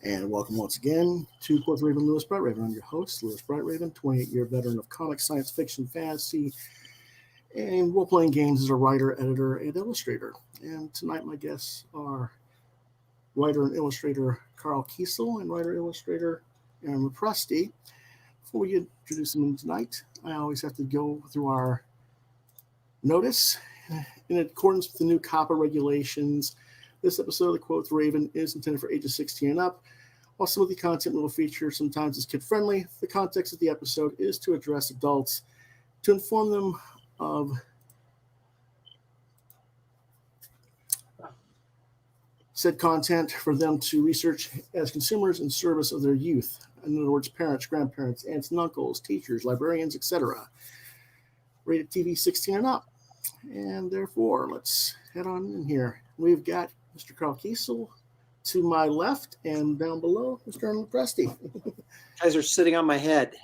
And welcome once again to Quoth Raven, Lewis Bright Raven. I'm your host, Lewis Bright Raven, 28-year veteran of comics, science fiction, fantasy, and role-playing games as a writer, editor, and illustrator. And tonight my guests are writer and illustrator Karl Kesel and writer-illustrator Lopresti. Before we introduce them tonight, I always have to go through our notice. In accordance with the new COPPA regulations, this episode of the Quoth Raven is intended for ages 16 and up. While some of the content will feature sometimes is kid-friendly, the context of the episode is to address adults to inform them of said content for them to research as consumers in service of their youth. In other words, parents, grandparents, aunts and uncles, teachers, librarians, etc. Rated TV 16 and up. And therefore, let's head on in here. We've got Mr. Karl Kesel to my left, and down below, Mr. Lopresti. Guys are sitting on my head.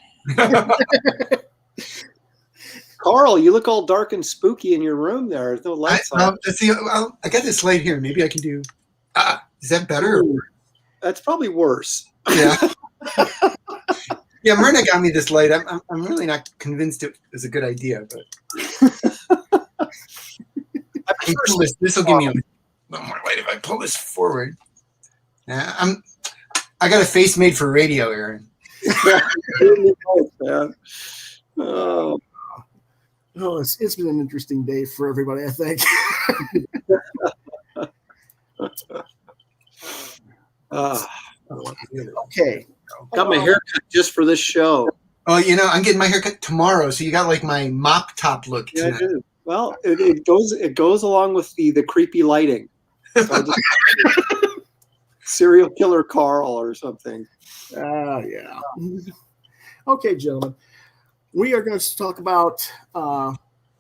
Karl, you look all dark and spooky in your room there. There's no lights on. Let's see. I got this light here. Maybe I can do. Is that better? Ooh, that's probably worse. Yeah. Yeah, Myrna got me this light. I'm really not convinced it was a good idea, but this will give me a little more light if I pull this forward. I got a face made for radio, Aaron. Oh, it's been an interesting day for everybody, I think. Okay. Got my hair cut just for this show. Oh, I'm getting my hair cut tomorrow, so you got like my mop top look tonight. Yeah, I do. Well, it goes along with the creepy lighting. So serial killer Karl or something. Yeah. Okay, gentlemen. We are going to talk about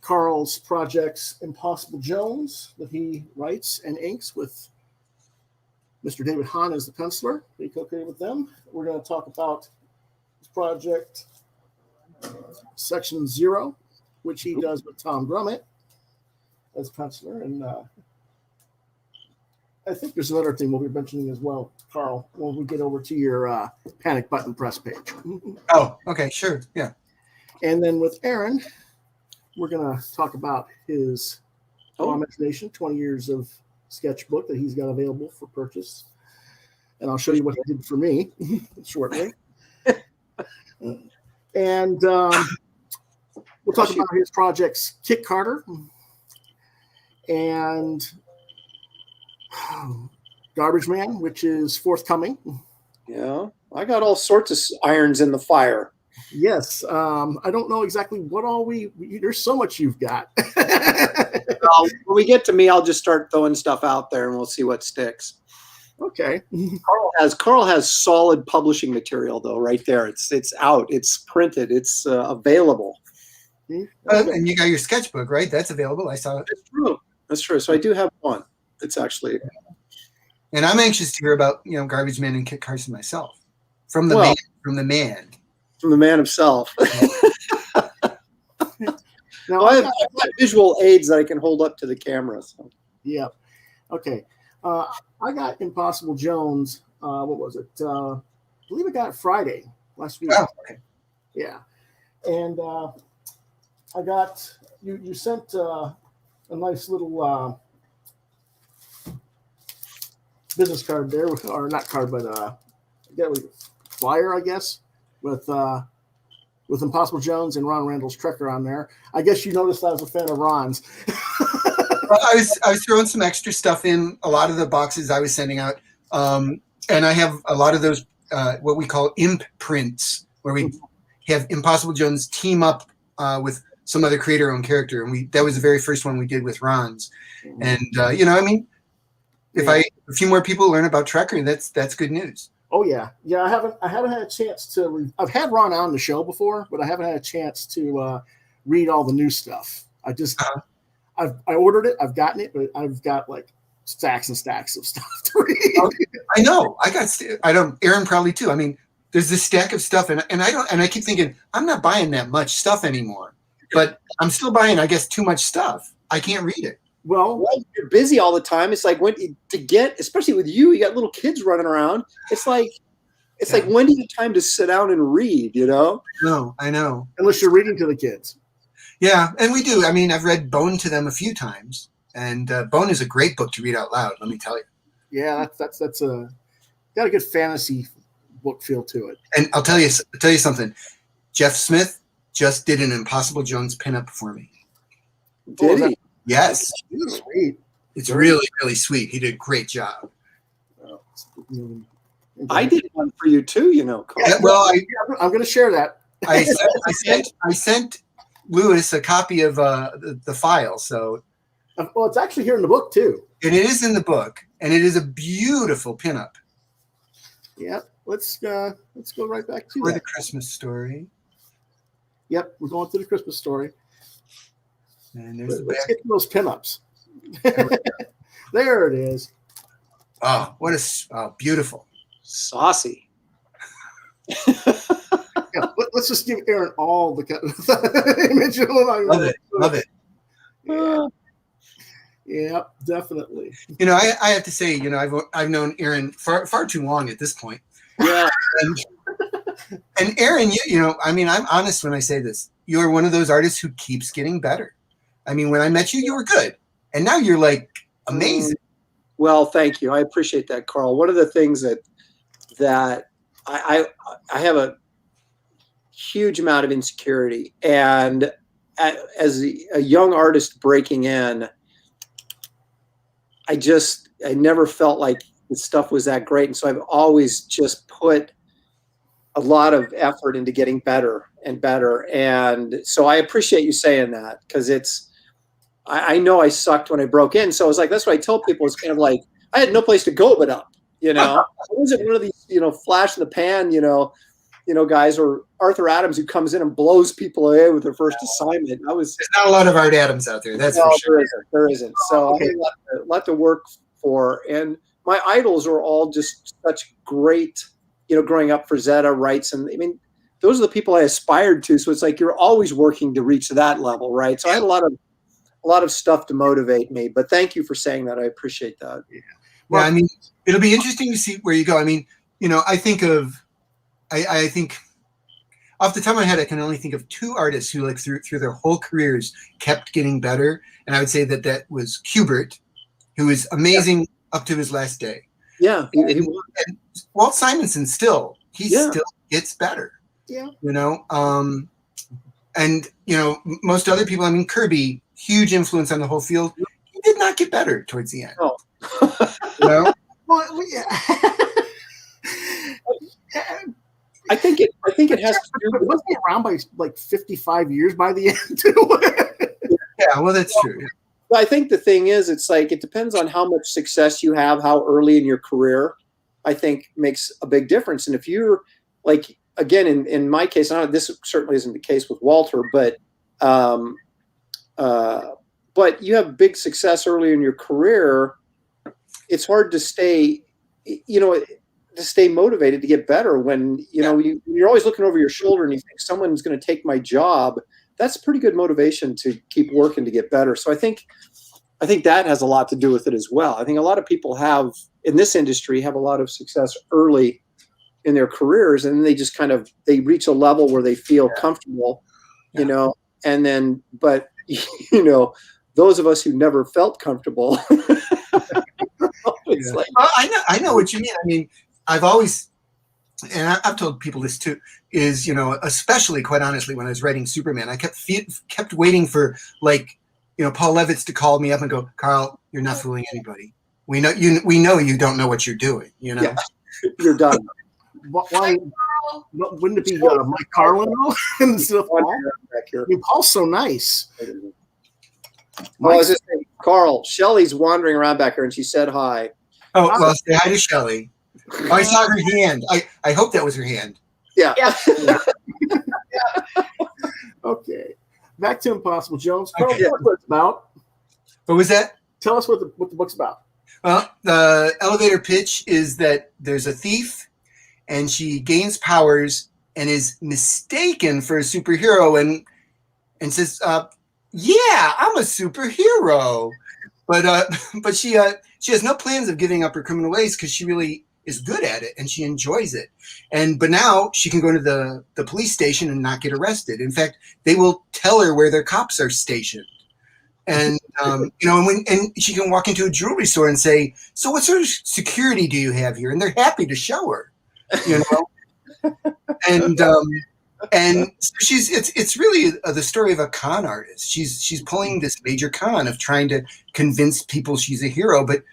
Karl's projects Impossible Jones that he writes and inks with Mr. David Hahn as the penciler. He co-created with them. We're going to talk about his project Section 0, which he does with Tom Grummett as penciler. And I think there's another thing we'll be mentioning as well, Karl, when we get over to your panic button press page. Oh, okay, sure, yeah. And then with Aaron, we're going to talk about his imagination, 20 years of sketchbook that he's got available for purchase. And I'll show you what he did for me shortly. And we'll talk about his projects, Kit Carter and Garbage Man, which is forthcoming. Yeah, I got all sorts of irons in the fire. Yes. I don't know exactly what all there's so much you've got. When we get to me, I'll just start throwing stuff out there and we'll see what sticks. Okay. Karl has solid publishing material though, right there. It's out, it's printed, it's available. And you got your sketchbook, right? That's available. I saw it. That's true. So I do have one. It's actually. And I'm anxious to hear about Garbage Man and Kit Carson myself from the man himself. Now, I have visual aids that I can hold up to the camera. So. Yeah. Okay. I got Impossible Jones. What was it? I believe I got it Friday last week. Oh, okay. Yeah. And I got you sent a nice little business card there, or not card, but flyer, I guess, with Impossible Jones and Ron Randall's Trekker on there. I guess you noticed I was a fan of Ron's. I was throwing some extra stuff in a lot of the boxes I was sending out. And I have a lot of those, what we call imp prints, where we have Impossible Jones team up with some other creator-owned character, and that was the very first one we did with Ron's. And I mean, if a few more people learn about Trekker, that's good news. Oh yeah. I haven't had a chance to. I've had Ron on the show before, but I haven't had a chance to read all the new stuff. I ordered it. I've gotten it, but I've got like stacks and stacks of stuff to read. I know. I don't. Aaron probably too. I mean, there's this stack of stuff, and I keep thinking I'm not buying that much stuff anymore, but I'm still buying, I guess, too much stuff. I can't read it. Well, you're busy all the time. It's like especially with you got little kids running around. It's like when do you have time to sit down and read? No, I know. Unless you're reading to the kids. Yeah, and we do. I mean, I've read Bone to them a few times, and Bone is a great book to read out loud. Let me tell you. Yeah, that's got a good fantasy book feel to it. And I'll tell you something. Jeff Smith just did an Impossible Jones pinup for me. Did he? Yes. Sweet. It's really, really sweet. He did a great job. I did one for you too, Carl. Yeah, well, I'm going to share that. I sent Lewis a copy of the file. So, well, it's actually here in the book too. And it is in the book, and it is a beautiful pinup. Yeah, let's go right back to the Christmas story. Yep, we're going through the Christmas story. And there's let's get to those pinups. There it is. Oh, beautiful. Saucy. Yeah, let's just give Aaron all the image. Love it. Yeah, definitely. I have to say, I've known Aaron far too long at this point. Yeah. And Aaron, I mean, I'm honest when I say this. You're one of those artists who keeps getting better. I mean, when I met you, you were good, and now you're like amazing. Well, thank you. I appreciate that, Carl. One of the things that I have a huge amount of insecurity, and as a young artist breaking in, I never felt like the stuff was that great, and so I've always just put a lot of effort into getting better and better. And so I appreciate you saying that, because I know I sucked when I broke in. So I was like, that's what I tell people. It's kind of like I had no place to go but up. I wasn't one of these, flash in the pan, guys, or Arthur Adams who comes in and blows people away with their first assignment. There's not a lot of Art Adams out there. That's for sure. There isn't. So I had a lot to work for, and my idols are all just such great. Growing up, Frazetta, Wrights, and I mean, those are the people I aspired to. So it's like you're always working to reach that level, right? So I had a lot of stuff to motivate me. But thank you for saying that. I appreciate that. Yeah. Well, I mean, it'll be interesting to see where you go. I mean, I think off the top of my head, I can only think of two artists who, like, through their whole careers, kept getting better, and I would say that was Hubert, who is amazing up to his last day. Yeah, and Walt Simonson still gets better. Yeah, and most other people. I mean, Kirby, huge influence on the whole field. He did not get better towards the end. Oh. Well, yeah. I think it has to do. Wasn't he around by like 55 years by the end too? Yeah, well, that's true. I think the thing is, it's like it depends on how much success you have, how early in your career, I think makes a big difference. And if you're like, again, in my case, this certainly isn't the case with Walter, but you have big success early in your career, it's hard to stay, motivated to get better when, you're always looking over your shoulder and you think someone's going to take my job. That's pretty good motivation to keep working to get better. So I think that has a lot to do with it as well. I think a lot of people in this industry have a lot of success early in their careers, and then they just they reach a level where they feel comfortable, and then, but those of us who never felt comfortable, it's like, well, I know what you mean. I mean, I've always, and I've told people this too, is, especially quite honestly, when I was writing Superman, I kept waiting for, like, Paul Levitz to call me up and go, Carl, you're not fooling anybody. We know you don't know what you're doing, Yeah. You're done. Why wouldn't it be Mike Carlin instead of Paul? I mean, Paul's so nice. Well, I was just saying, Carl, Shelly's wandering around back here, and she said hi. Oh, well, say hi to Shelly. Oh, I saw her hand. I hope that was her hand. Yeah. Okay. Back to Impossible Jones. Carl, Okay. tell us what it's about. What was that? Tell us what the book's about. Well, the elevator pitch is that there's a thief, and she gains powers and is mistaken for a superhero, and says, "Yeah, I'm a superhero," but she has no plans of giving up her criminal ways because she really is good at it and she enjoys it. But now she can go to the police station and not get arrested. In fact, they will tell her where their cops are stationed. And and she can walk into a jewelry store and say, "So what sort of security do you have here?" And they're happy to show her, and so it's really the story of a con artist. She's pulling this major con of trying to convince people she's a hero, but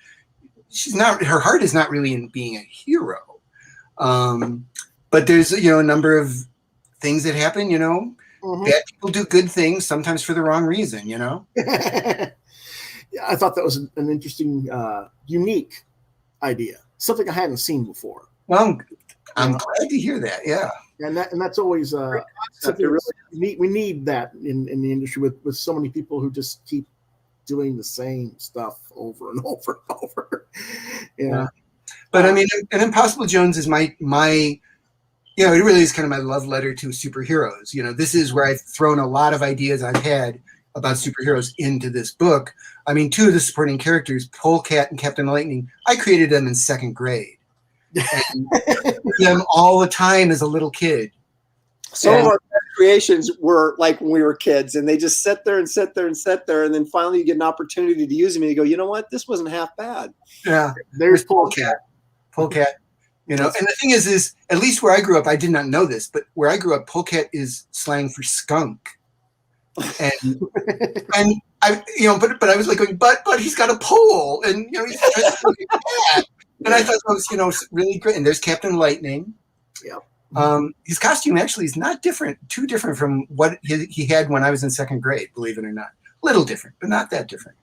she's not. Her heart is not really in being a hero. But there's a number of things that happen. Bad people do good things sometimes for the wrong reason. Yeah, I thought that was an interesting, unique idea. Something I hadn't seen before. Well, I'm glad to hear that. Yeah. And that's always something really we need that in the industry with so many people who just keep doing the same stuff over and over and over. Yeah. But I mean, an Impossible Jones is my it really is kind of my love letter to superheroes. This is where I've thrown a lot of ideas I've had about superheroes into this book. I mean, two of the supporting characters, Polecat and Captain Lightning, I created them in second grade. And them all the time as a little kid. Some of our creations were like when we were kids, and they just sit there and sit there and sit there, and then finally you get an opportunity to use them, and you go, you know what? This wasn't half bad. Yeah, there's Polecat. And the thing is at least where I grew up, I did not know this, but where I grew up, Polecat is slang for skunk. And I, but I was like going, but he's got a pole, and he's dressed like a cat. And I thought that was really great. And there's Captain Lightning. Yeah. His costume actually is not too different from what he had when I was in second grade, believe it or not. A little different, but not that different.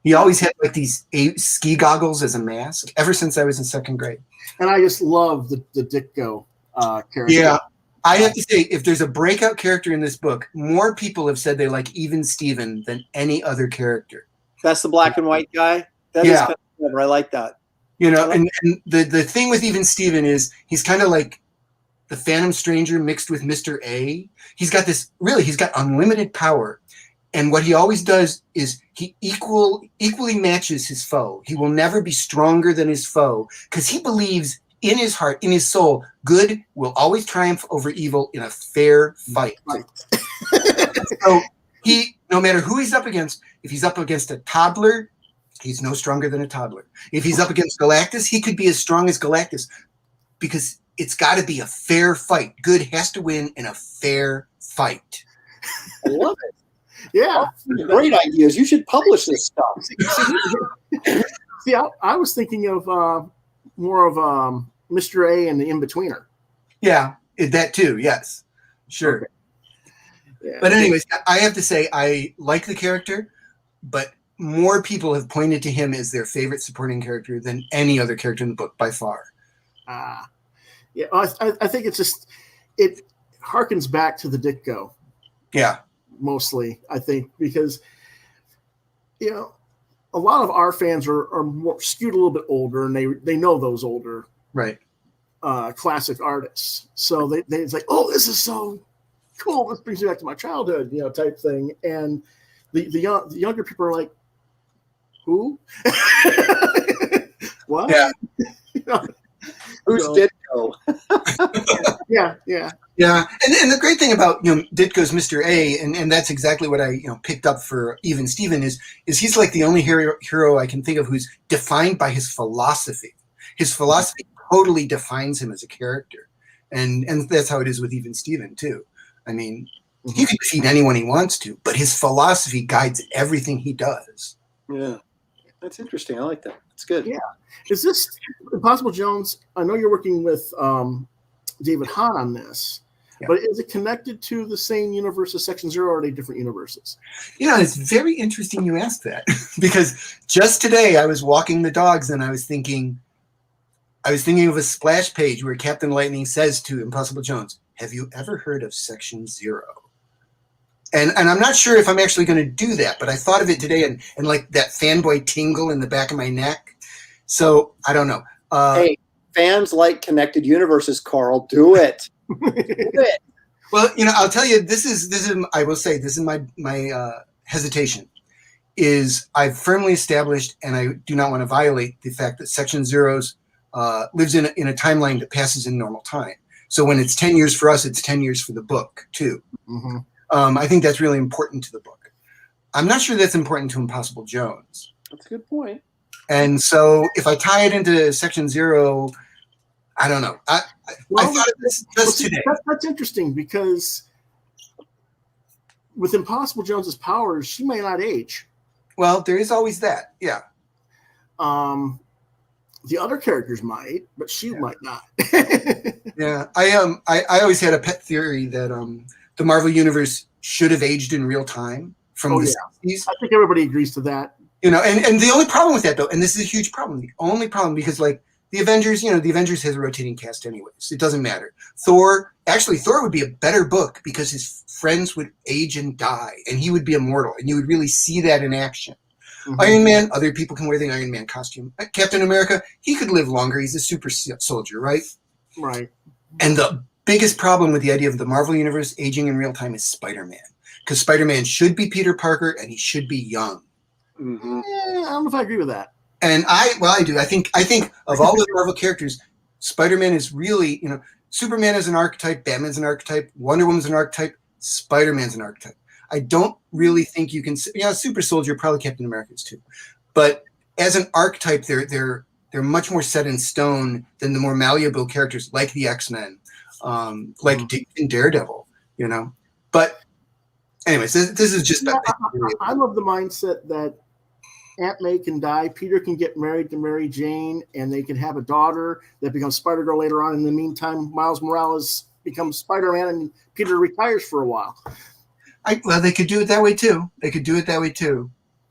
He always had like these ski goggles as a mask ever since I was in second grade. And I just love the Ditko character. Yeah. I have to say, if there's a breakout character in this book, more people have said they like Even Steven than any other character. That's the black and white guy? That is kind of clever. I like that. And the thing with Even Steven is he's kind of like the Phantom Stranger mixed with Mr. A. He's got unlimited power. And what he always does is he equally matches his foe. He will never be stronger than his foe because he believes in his heart, in his soul, good will always triumph over evil in a fair fight. Right. So no matter who he's up against, if he's up against a toddler, he's no stronger than a toddler. If he's up against Galactus, he could be as strong as Galactus because it's got to be a fair fight. Good has to win in a fair fight. I love it. Yeah. Great ideas. You should publish this stuff. See, I was thinking of more of Mr. A and the In-Betweener. Yeah, that too. Yes, sure. Okay. Yeah. But anyways, I have to say I like the character, but more people have pointed to him as their favorite supporting character than any other character in the book by far. Yeah, I think it harkens back to the Ditko. Yeah. Mostly, I think, because a lot of our fans are more skewed a little bit older, and they know those older classic artists. So it's like, oh, this is so cool. This brings me back to my childhood, type thing. And the younger people are like, who? What? Yeah. Who's Ditko? Yeah. Yeah, and the great thing about Ditko's Mr. A, and that's exactly what I picked up for Even Steven is he's like the only hero I can think of who's defined by his philosophy. His philosophy totally defines him as a character, and that's how it is with Even Steven too. I mean, he can defeat anyone he wants to, but his philosophy guides everything he does. Yeah, that's interesting. I like that. It's good. Yeah. Is this Impossible Jones? I know you're working with David Hahn on this, but is it connected to the same universe as Section Zero, or are they different universes? It's very interesting you asked that because just today I was walking the dogs and I was thinking of a splash page where Captain Lightning says to Impossible Jones, "Have you ever heard of Section Zero?" And I'm not sure if I'm actually going to do that, but I thought of it today and like that fanboy tingle in the back of my neck. So I don't know. Hey, fans like connected universes, Karl. Do it. Do it. Well, I'll tell you, this is I will say this is my hesitation is I've firmly established, and I do not want to violate the fact that Section Zero's lives in a timeline that passes in normal time. So when it's 10 years for us, it's 10 years for the book too. Mm-hmm. I think that's really important to the book. I'm not sure that's important to Impossible Jones. That's a good point. And so if I tie it into Section Zero, I don't know. I thought of this just today. That's interesting because with Impossible Jones's powers, she may not age. Well, there is always that. Yeah. The other characters might, but she might not. Yeah. I always had a pet theory that the Marvel Universe should have aged in real time from the 60s. I think everybody agrees to that. And the only problem with that, though, and this is a huge problem, the only problem, because like the Avengers, the Avengers has a rotating cast anyways. It doesn't matter. Thor would be a better book because his friends would age and die and he would be immortal and you would really see that in action. Mm-hmm. Iron Man, other people can wear the Iron Man costume. Captain America, he could live longer. He's a super soldier, right? Right. And the biggest problem with the idea of the Marvel Universe aging in real time is Spider-Man. Because Spider-Man should be Peter Parker and he should be young. Mm-hmm. I don't know if I agree with that. And I do. I think of all the Marvel characters, Spider-Man is really, Superman is an archetype, Batman's an archetype, Wonder Woman's an archetype, Spider-Man's an archetype. I don't really think you can, Super Soldier, probably Captain America's too. But as an archetype, they're much more set in stone than the more malleable characters like the X-Men, like Daredevil, But anyways, this is just. I love the mindset that Aunt May can die, Peter can get married to Mary Jane, and they can have a daughter that becomes Spider-Girl later on. In the meantime, Miles Morales becomes Spider-Man, and Peter retires for a while. Well, they could do it that way too.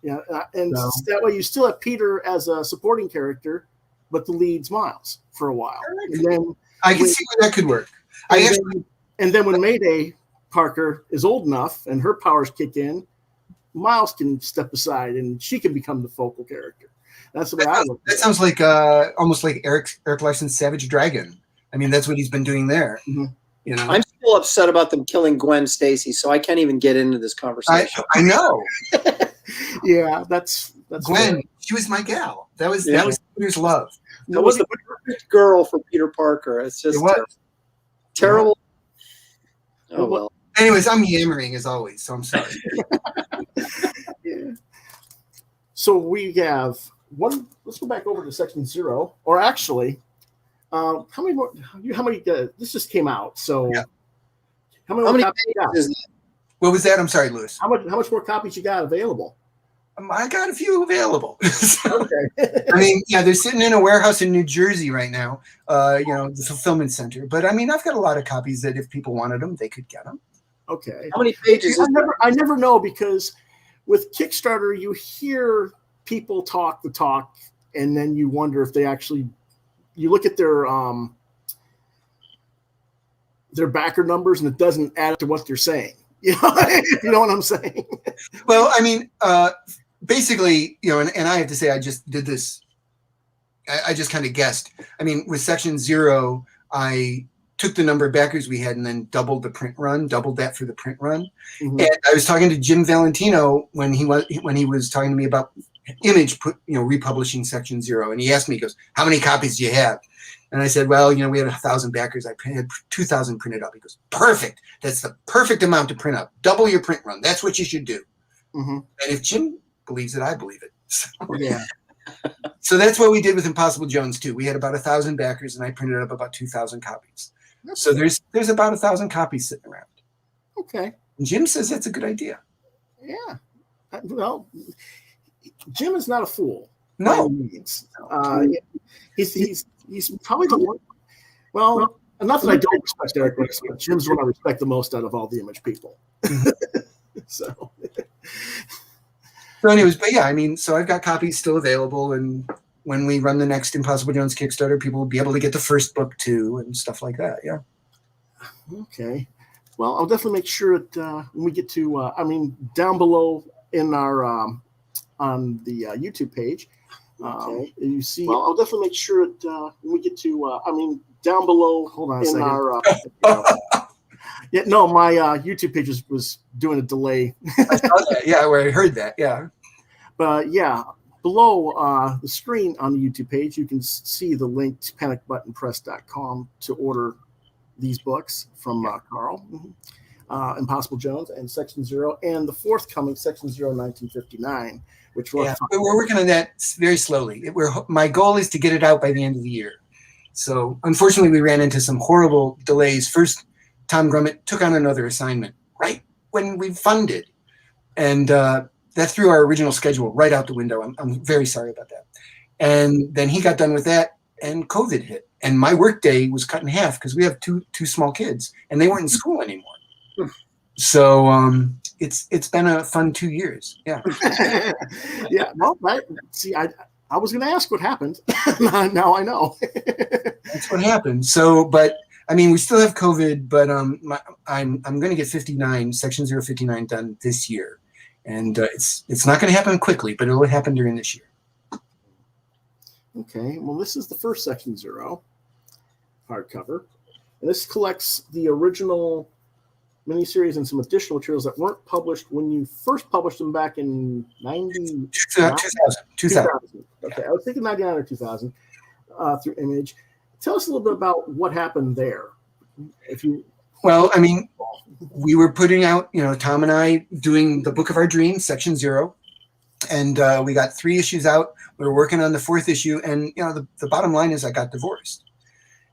Yeah, and that way you still have Peter as a supporting character, but the lead's Miles for a while. And then I can see where that could work. And then when Mayday Parker is old enough and her powers kick in, Miles can step aside and she can become the focal character. That's the way I look at it. That sounds like almost like Eric Larson's Savage Dragon. I mean, that's what he's been doing there. Mm-hmm. I'm still upset about them killing Gwen Stacy, so I can't even get into this conversation. I know. Yeah, that's Gwen. She was my gal. That was Peter's love. That was the perfect girl for Peter Parker. It's just terrible. Yeah. Oh well. Anyways, I'm yammering as always, so I'm sorry. Yeah. So we have one. Let's go back over to Section Zero, or actually, how many more? How many? This just came out, so how many copies you got? What was that? I'm sorry, Lewis. How much more copies you got available? I got a few available. Okay. I mean, they're sitting in a warehouse in New Jersey right now. The fulfillment center. But I mean, I've got a lot of copies that if people wanted them, they could get them. Okay. How many pages? I never know, because with Kickstarter, you hear people talk the talk, and then you wonder if they actually. You look at their backer numbers, and it doesn't add to what they're saying. You know what I'm saying? Well, I mean, basically, and I have to say, I just did this. I just kind of guessed. I mean, with Section Zero, I took the number of backers we had and then doubled that for the print run. Mm-hmm. And I was talking to Jim Valentino when he was talking to me about Image republishing Section Zero, and he asked me, he goes, "How many copies do you have?" And I said, "Well, we had 1,000 backers. I had 2,000 printed up." He goes, "Perfect. That's the perfect amount to print up. Double your print run. That's what you should do." Mm-hmm. And if Jim believes it, I believe it. So that's what we did with Impossible Jones too. We had about 1,000 backers, and I printed up about 2,000 copies. So there's about 1,000 copies sitting around. Okay. And Jim says that's a good idea. Yeah. Well, Jim is not a fool. No. means. He's probably the one. Well, not that I don't respect Eric Riss, but Jim's the one I respect the most out of all the Image people. So anyways, but yeah, I mean, so I've got copies still available, and when we run the next Impossible Jones Kickstarter, people will be able to get the first book too and stuff like that. Yeah. Okay. Well, I'll definitely make sure that when we get to, down below in our on the YouTube page, you see. Well, I'll definitely make sure that when we get to, down below. Hold on a second. Yeah, no, my YouTube page was doing a delay. I saw that. Yeah, where I heard that. Yeah. But yeah, below the screen on the YouTube page, you can see the link to panicbuttonpress.com to order these books from Karl, Impossible Jones and Section Zero, and the forthcoming Section Zero 1959, which we're working on that very slowly. My goal is to get it out by the end of the year. So unfortunately, we ran into some horrible delays. First, Tom Grummett took on another assignment right when we funded, and that threw our original schedule right out the window. I'm very sorry about that. And then he got done with that, and COVID hit, and my work day was cut in half because we have two small kids, and they weren't in school anymore. So it's been a fun 2 years. Yeah. Yeah. Well, I was going to ask what happened. Now I know. That's what happened. So, but I mean, we still have COVID, but I'm going to get Section 059 done this year, and it's not going to happen quickly, but it will happen during this year. Okay. Well, this is the first Section Zero hardcover, and this collects the original miniseries and some additional materials that weren't published when you first published them back in 2000. Okay, I was thinking 99 or 2000 through Image. Tell us a little bit about what happened there. Well, I mean, we were putting out, Tom and I doing the Book of Our Dreams, Section Zero, and we got 3 issues out. We were working on the 4th issue, and the bottom line is I got divorced,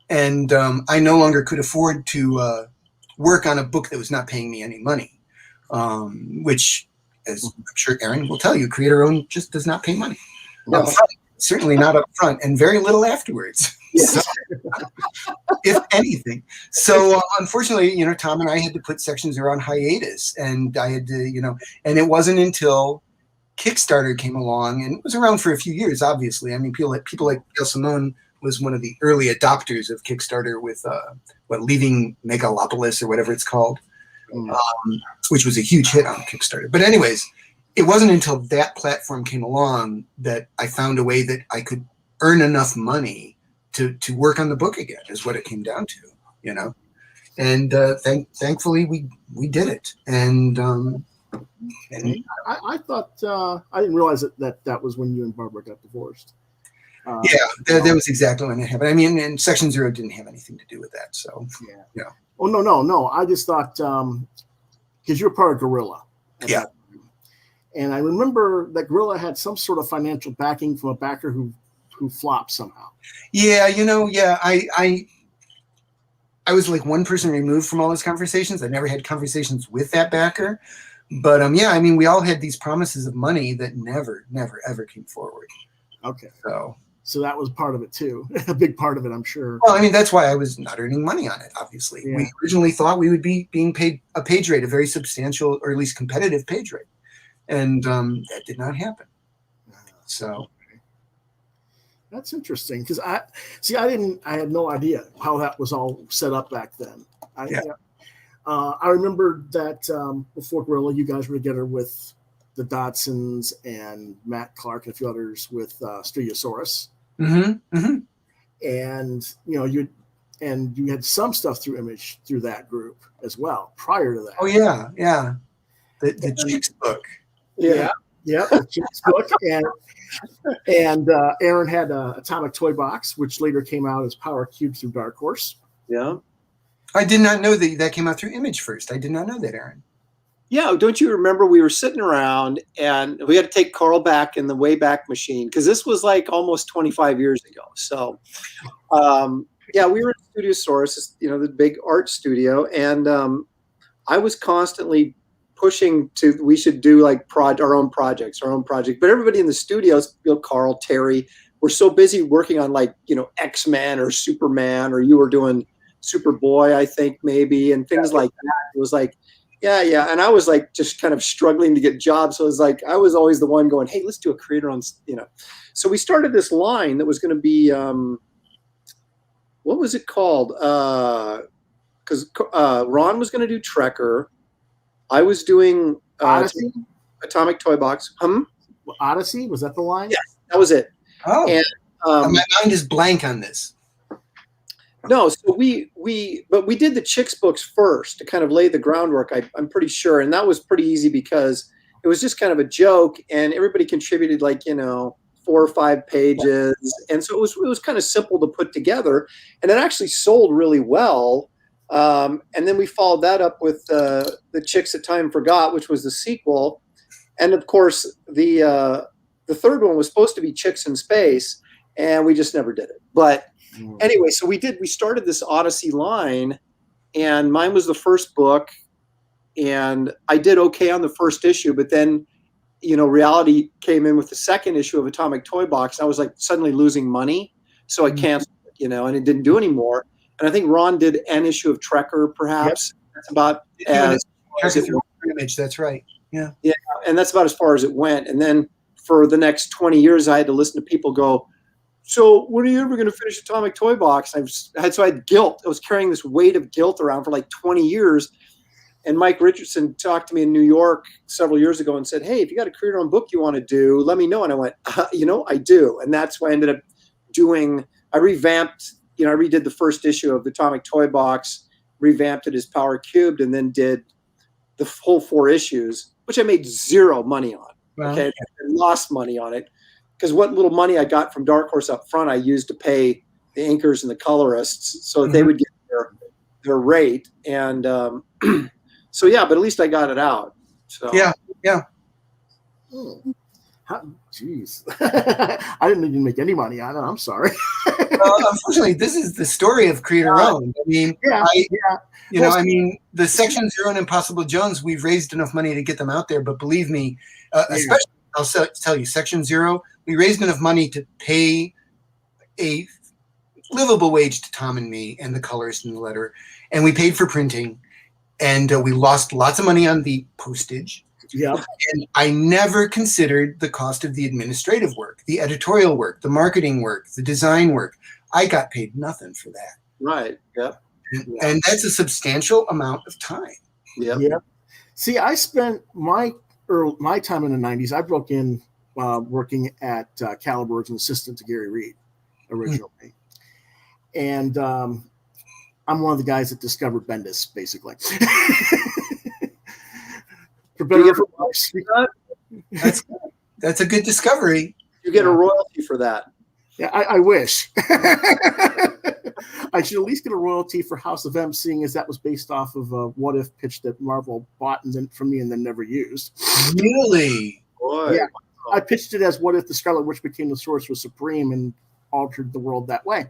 and I no longer could afford to work on a book that was not paying me any money, which, as I'm sure Aaron will tell you, creator-owned just does not pay money. No. Certainly not up front, and very little afterwards. Yes. So, if anything. So unfortunately, Tom and I had to put Section Zero on hiatus, and I had to, and it wasn't until Kickstarter came along, and it was around for a few years, obviously. I mean, people like Gail Simone was one of the early adopters of Kickstarter with Leaving Megalopolis or whatever it's called, which was a huge hit on Kickstarter. But anyways, it wasn't until that platform came along that I found a way that I could earn enough money to work on the book again, is what it came down to, And thankfully we did it. And I thought I didn't realize that was when you and Barbara got divorced. That was exactly when it happened. I mean, and Section Zero didn't have anything to do with that. So yeah. Oh no. I just thought because you're part of Gorilla. Yeah. And I remember that Gorilla had some sort of financial backing from a backer who flopped somehow. Yeah, I was like one person removed from all those conversations. I never had conversations with that backer. But we all had these promises of money that never, ever came forward. Okay. So that was part of it too. A big part of it, I'm sure. Well, I mean, that's why I was not earning money on it, obviously. Yeah. We originally thought we would be being paid a page rate, a very substantial or at least competitive page rate. And that did not happen. So that's interesting because I had no idea how that was all set up back then. I remember that before Gorilla, you guys were together with the Dodsons and Matt Clark and a few others with Studiosaurus. Mm-hmm. Mm-hmm. And you had some stuff through Image through that group as well prior to that. Oh yeah. The Chicks book. Yeah, the Chicks book, and Aaron had Atomic Toy Box, which later came out as Power Cube through Dark Horse. Yeah, I did not know that came out through Image first. I did not know that, Aaron. Yeah, don't you remember we were sitting around and we had to take Karl back in the Wayback Machine because this was like almost 25 years ago. So, we were in Studiosaurus, the big art studio, and I was constantly pushing we should do like our own project. But everybody in the studios, Carl, Terry, were so busy working on like, X-Men or Superman, or you were doing Superboy, I think maybe, and things like that. It was like, yeah. And I was like just kind of struggling to get jobs. So it was like I was always the one going, hey, let's do a creator on, So we started this line that was going to be, what was it called? Because Ron was going to do Trekker. I was doing Odyssey? Atomic Toy Box. Odyssey? Was that the line? Yes, that was it. Oh, and, my mind is blank on this. No, so we did the Chicks books first to kind of lay the groundwork. I'm pretty sure, and that was pretty easy because it was just kind of a joke, and everybody contributed like 4 or 5 pages, and so it was kind of simple to put together, and it actually sold really well. And then we followed that up with the Chicks That Time Forgot, which was the sequel, and of course the third one was supposed to be Chicks in Space, and we just never did it. But anyway, so we started this Odyssey line, and mine was the first book, and I did okay on the first issue, but then, reality came in with the second issue of Atomic Toy Box. I was like suddenly losing money. So I canceled it, and it didn't do anymore. And I think Ron did an issue of Trekker, perhaps. Yep. That's about as it image. That's right. Yeah. Yeah. And that's about as far as it went. And then for the next 20 years, I had to listen to people go, so when are you ever going to finish Atomic Toy Box? I had guilt. I was carrying this weight of guilt around for like 20 years. And Mike Richardson talked to me in New York several years ago and said, hey, if you got a creator-owned book you want to do, let me know. And I went, I do. And that's why I ended up I revamped, I redid the first issue of Atomic Toy Box, revamped it as Power Cubed, and then did the whole 4 issues, which I made 0 money on. Wow. Okay. I lost money on it because what little money I got from Dark Horse up front, I used to pay the inkers and the colorists so that they would get their rate. And, so yeah, but at least I got it out. So yeah. Jeez, I didn't even make any money on it. I'm sorry. Unfortunately, this is the story of creator owned. I mean, the Section 0 and Impossible Jones, we've raised enough money to get them out there. But believe me, especially I'll tell you, Section 0, we raised enough money to pay a livable wage to Tom and me and the colorist and the letterer, and we paid for printing. And we lost lots of money on the postage. Yeah. And I never considered the cost of the administrative work, the editorial work, the marketing work, the design work. I got paid nothing for that. Right. Yep. And that's a substantial amount of time. Yep. Yeah. See, I spent my time in the 90s. I broke in working at Caliber as an assistant to Gary Reed originally. And I'm one of the guys that discovered Bendis, basically. For better or for worse. That's a good discovery. You get a royalty for that. Yeah, I wish. I should at least get a royalty for House of M, seeing as that was based off of a What If pitch that Marvel bought and then from me and then never used. Really? Boy. Yeah. I pitched it as What If the Scarlet Witch became the Sorcerer Supreme and altered the world that way.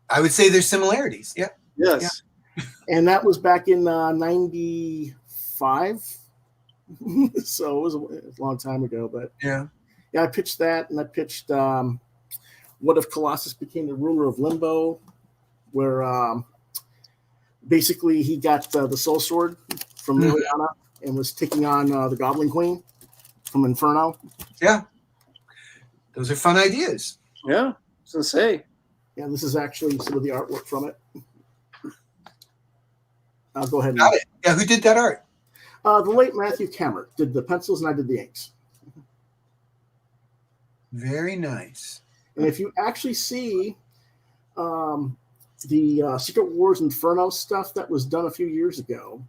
I would say there's similarities. Yeah. Yes. Yeah. And that was back in 95. So it was a long time ago. But yeah, I pitched that, and I pitched What If Colossus became the ruler of Limbo, where basically he got the Soul Sword from Liliana and was taking on the Goblin Queen from Inferno. Yeah. Those are fun ideas. Yeah. I was going to say. Yeah, this is actually some of the artwork from it. I'll go ahead. Got it. Yeah, who did that art? The late Matthew Kemmert did the pencils, and I did the inks. Very nice. And if you actually see the Secret Wars Inferno stuff that was done a few years ago,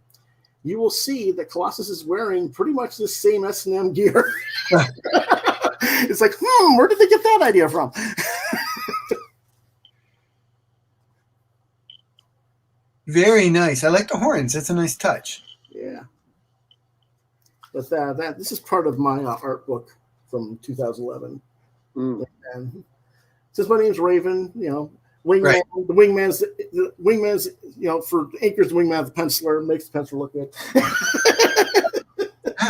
you will see that Colossus is wearing pretty much the same S&M gear. It's like, where did they get that idea from? Very nice. I like the horns. That's a nice touch. Yeah. But this is part of my art book from 2011. And since my name's Raven, Wingman, right. The Wingman's, for inkers, the Wingman, the penciler, makes the pencil look good.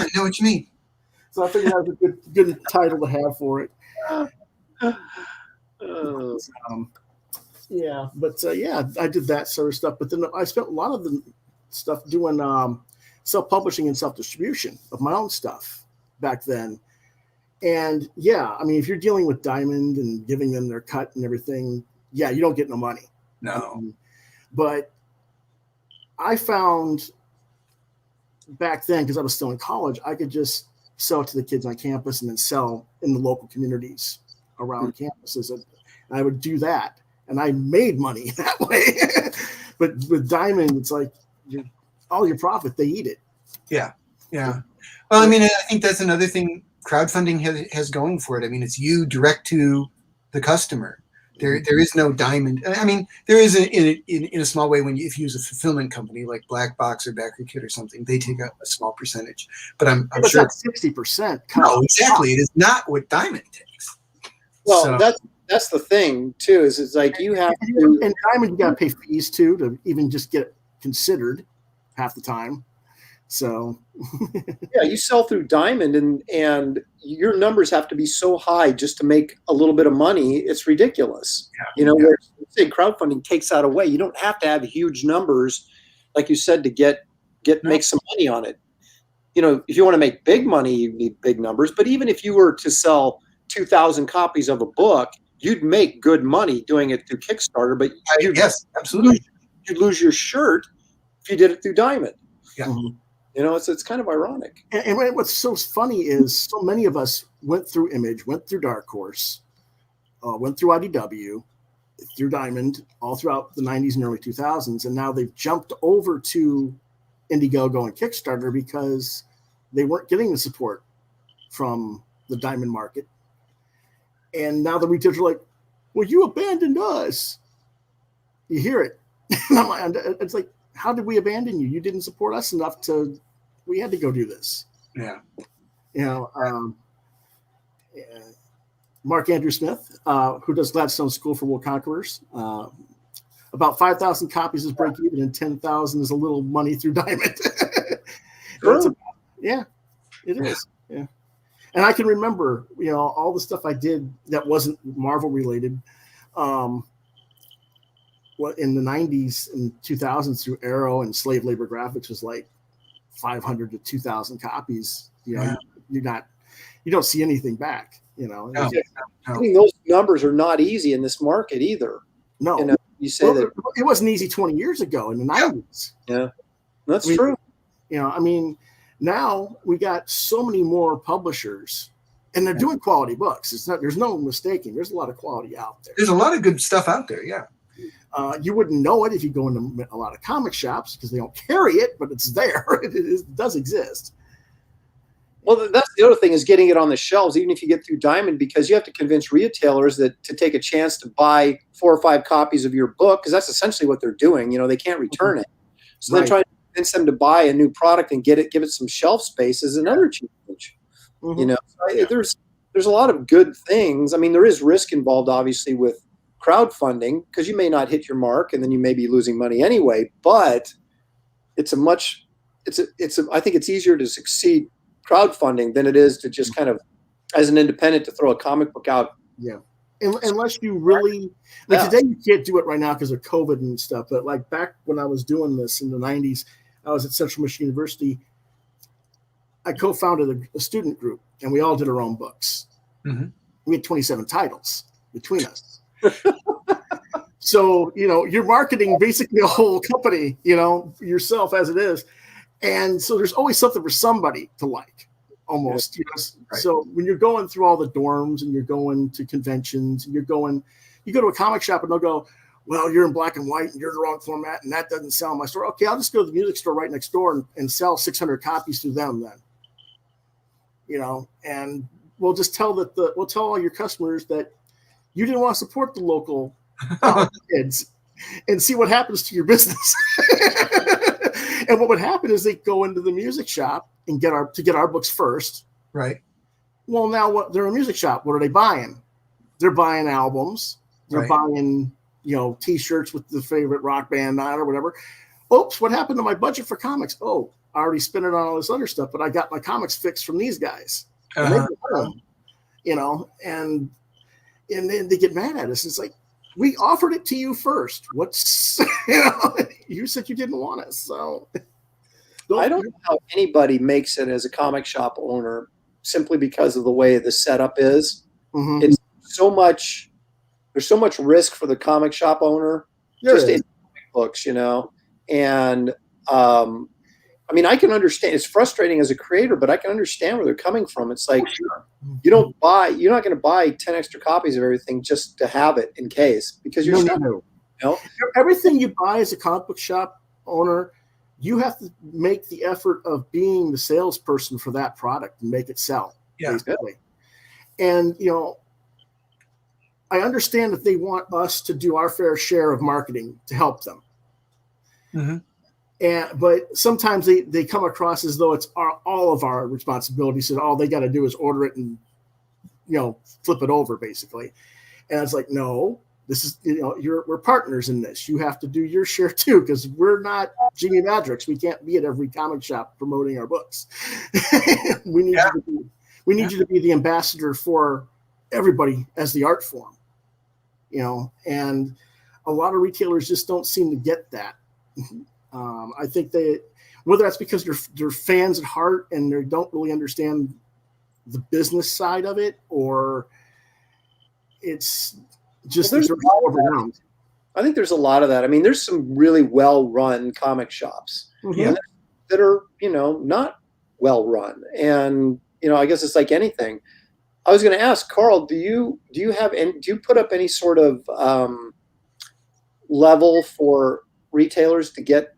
I know what you mean. So I figured that was a good title to have for it. Yeah, but yeah, I did that sort of stuff. But then I spent a lot of the stuff doing self-publishing and self-distribution of my own stuff back then. And yeah, I mean, if you're dealing with Diamond and giving them their cut and everything, yeah, you don't get no money. No. But I found back then, because I was still in college, I could just sell it to the kids on campus and then sell in the local communities around campuses. And I would do that. And I made money that way. But with Diamond, it's like all your profit, they eat it. Yeah. Yeah. Well, I mean, I think that's another thing crowdfunding has going for it. I mean, it's you direct to the customer. There is no Diamond. I mean, there is in a small way if you use a fulfillment company like Black Box or Backer Kid or something, they take a small percentage. But I'm sure it's not 60%. No, exactly. It is not what Diamond takes. Well, So, that's the thing too. Is it's like you have to, and Diamond, you got to pay fees too to even just get considered half the time. So yeah, you sell through Diamond, and your numbers have to be so high just to make a little bit of money. It's ridiculous. Yeah. Where say crowdfunding takes that away. You don't have to have huge numbers, like you said, to make some money on it. If you want to make big money, you need big numbers. But even if you were to sell 2,000 copies of a book, you'd make good money doing it through Kickstarter. But yes, absolutely, you'd lose your shirt if you did it through Diamond. Yeah. Mhm. It's kind of ironic. And what's so funny is so many of us went through Image, went through Dark Horse, went through IDW, through Diamond, all throughout the 90s and early 2000s. And now they've jumped over to Indiegogo and Kickstarter because they weren't getting the support from the Diamond market. And now the retailers are like, well, you abandoned us. You hear it. It's like, how did we abandon you? You didn't support us enough we had to go do this. Yeah. Mark Andrew Smith, who does Gladstone School for World Conquerors, about 5,000 copies is break even and 10,000 is a little money through Diamond. Yeah, it is. Yeah. And I can remember, all the stuff I did that wasn't Marvel related. In the 90s and 2000s through Arrow and Slave Labor Graphics was like 500 to 2,000 copies. You don't see anything back. No. I mean, those numbers are not easy in this market either. No, you say that it wasn't easy 20 years ago in the 90s. Yeah, that's true. I mean, now we got so many more publishers, and they're doing quality books. There's no mistaking. There's a lot of quality out there. There's a lot of good stuff out there. Yeah. You wouldn't know it if you go into a lot of comic shops because they don't carry it, but it's there. It does exist. Well, that's the other thing is getting it on the shelves, even if you get through Diamond, because you have to convince retailers to take a chance to buy 4 or 5 copies of your book, because that's essentially what they're doing. They can't return it. So then trying to convince them to buy a new product and give it some shelf space is another challenge. Mm-hmm. There's a lot of good things. I mean, there is risk involved, obviously, with crowdfunding, because you may not hit your mark and then you may be losing money anyway, but I think it's easier to succeed crowdfunding than it is to just kind of, as an independent, to throw a comic book out. Yeah. Unless you really, today you can't do it right now because of COVID and stuff, but like back when I was doing this in the 90s, I was at Central Michigan University. I co-founded a student group and we all did our own books. Mm-hmm. We had 27 titles between us. So, you're marketing basically a whole company, yourself as it is. And so there's always something for somebody to like, almost. Right. So when you're going through all the dorms and you're going to conventions, and you go to a comic shop and they'll go, well, you're in black and white and you're the wrong format and that doesn't sell in my store. Okay, I'll just go to the music store right next door and sell 600 copies through them then. And we'll just tell we'll tell all your customers that you didn't want to support the local kids and see what happens to your business. And what would happen is they go into the music shop and get our books first. Right. Well, now they're a music shop. What are they buying? They're buying albums. They're buying, T-shirts with the favorite rock band on or whatever. Oops, what happened to my budget for comics? Oh, I already spent it on all this other stuff, but I got my comics fixed from these guys. And they go home, and then they get mad at us. It's like, we offered it to you first. What's, you said you didn't want us. So I don't know how anybody makes it as a comic shop owner simply because of the way the setup is. Mm-hmm. It's so much, there's so much risk for the comic shop owner in comic books, and, I mean, I can understand. It's frustrating as a creator, but I can understand where they're coming from. It's like, you're not going to buy 10 extra copies of everything just to have it in case, because you're no. Everything you buy as a comic book shop owner, you have to make the effort of being the salesperson for that product and make it sell. Yeah. Basically. And, I understand that they want us to do our fair share of marketing to help them. Mm-hmm. But sometimes they come across as though it's all of our responsibility. So all they got to do is order it and, flip it over basically. And it's like, no, this is, we're partners in this. You have to do your share too, because we're not Jimi Madrix. We can't be at every comic shop promoting our books. We need you to be the ambassador for everybody as the art form, and a lot of retailers just don't seem to get that. I think whether that's because they're fans at heart and they don't really understand the business side of it, or it's just they're overwhelmed. I think there's a lot of that. I mean, there's some really well-run comic shops that are, not well-run, and I guess it's like anything. I was going to ask Karl, do you put up any sort of level for retailers to get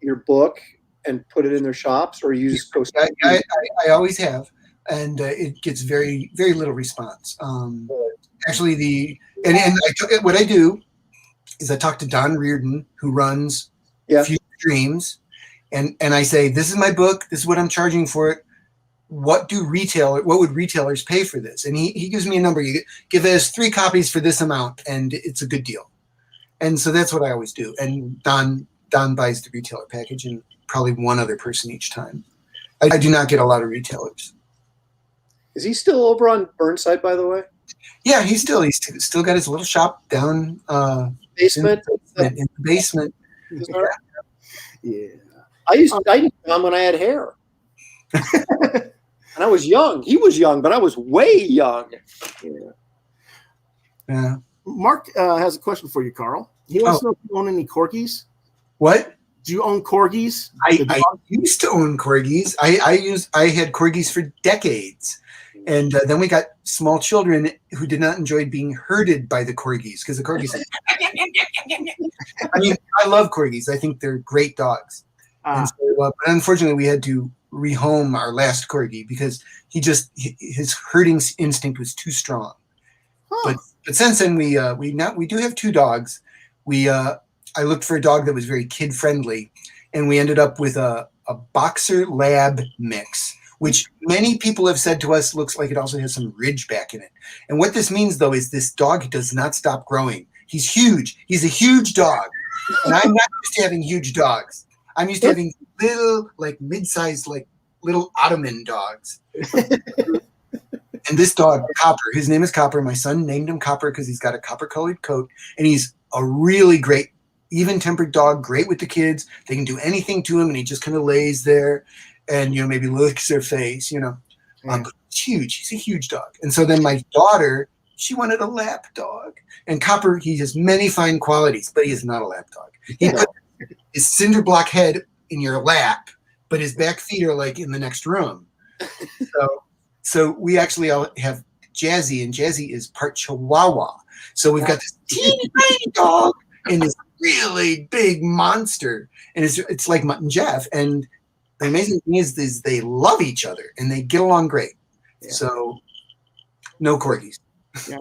your book and put it in their shops, or you just go? I always have, and it gets very, very little response. Actually, what I do is I talk to Don Reardon, who runs Future Dreams, and I say, this is my book, this is what I'm charging for it. What would retailers pay for this? And he gives me a number. You give us 3 copies for this amount, and it's a good deal. And so that's what I always do. And Don buys the retailer package, and probably one other person each time. I do not get a lot of retailers. Is he still over on Burnside, by the way? Yeah, he's still got his little shop down basement. In the basement. Yeah. I used to come when I had hair. And I was young. He was young, but I was way young. Yeah. Mark has a question for you, Karl. He wants to know if you own any corgis. What? Do you own corgis? I used to own corgis. I had corgis for decades. And then we got small children who did not enjoy being herded by the corgis, because the corgis. I mean, I love corgis. I think they're great dogs. And so, but unfortunately, we had to rehome our last corgi because his herding instinct was too strong. But since then, we do have 2 dogs. I looked for a dog that was very kid friendly, and we ended up with a boxer lab mix, which many people have said to us looks like it also has some ridgeback in it. And what this means, though, is this dog does not stop growing. He's huge. He's a huge dog. And I'm not used to having huge dogs. I'm used to having little, like mid-sized, like little Ottoman dogs. And this dog, Copper, his name is Copper. My son named him Copper because he's got a copper-colored coat. And he's a really great, even-tempered dog, great with the kids. They can do anything to him, and he just kind of lays there and, maybe licks their face, But he's huge. He's a huge dog. And so then my daughter, she wanted a lap dog. And Copper, he has many fine qualities, but he is not a lap dog. He put his cinder block head in your lap, but his back feet are like in the next room. So we actually all have Jazzy, and Jazzy is part Chihuahua. So we've got this teeny tiny dog and this really big monster, and it's like Mutt and Jeff. And the amazing thing is they love each other and they get along great. Yeah. So no corgis. Yeah.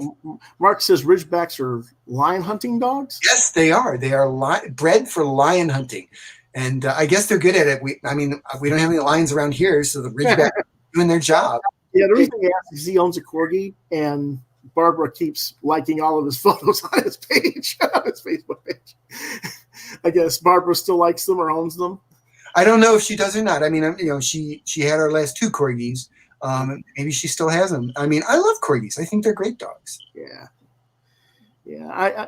Mark says Ridgebacks are lion hunting dogs. Yes, they are. They are bred for lion hunting, and I guess they're good at it. We don't have any lions around here, so the Ridgeback are doing their job. Yeah, the reason he asks is he owns a corgi, and Barbara keeps liking all of his photos on his page, on his Facebook page. I guess Barbara still likes them or owns them. I don't know if she does or not. I mean, she had our last 2 corgis. Maybe she still has them. I mean, I love corgis. I think they're great dogs. Yeah. Yeah.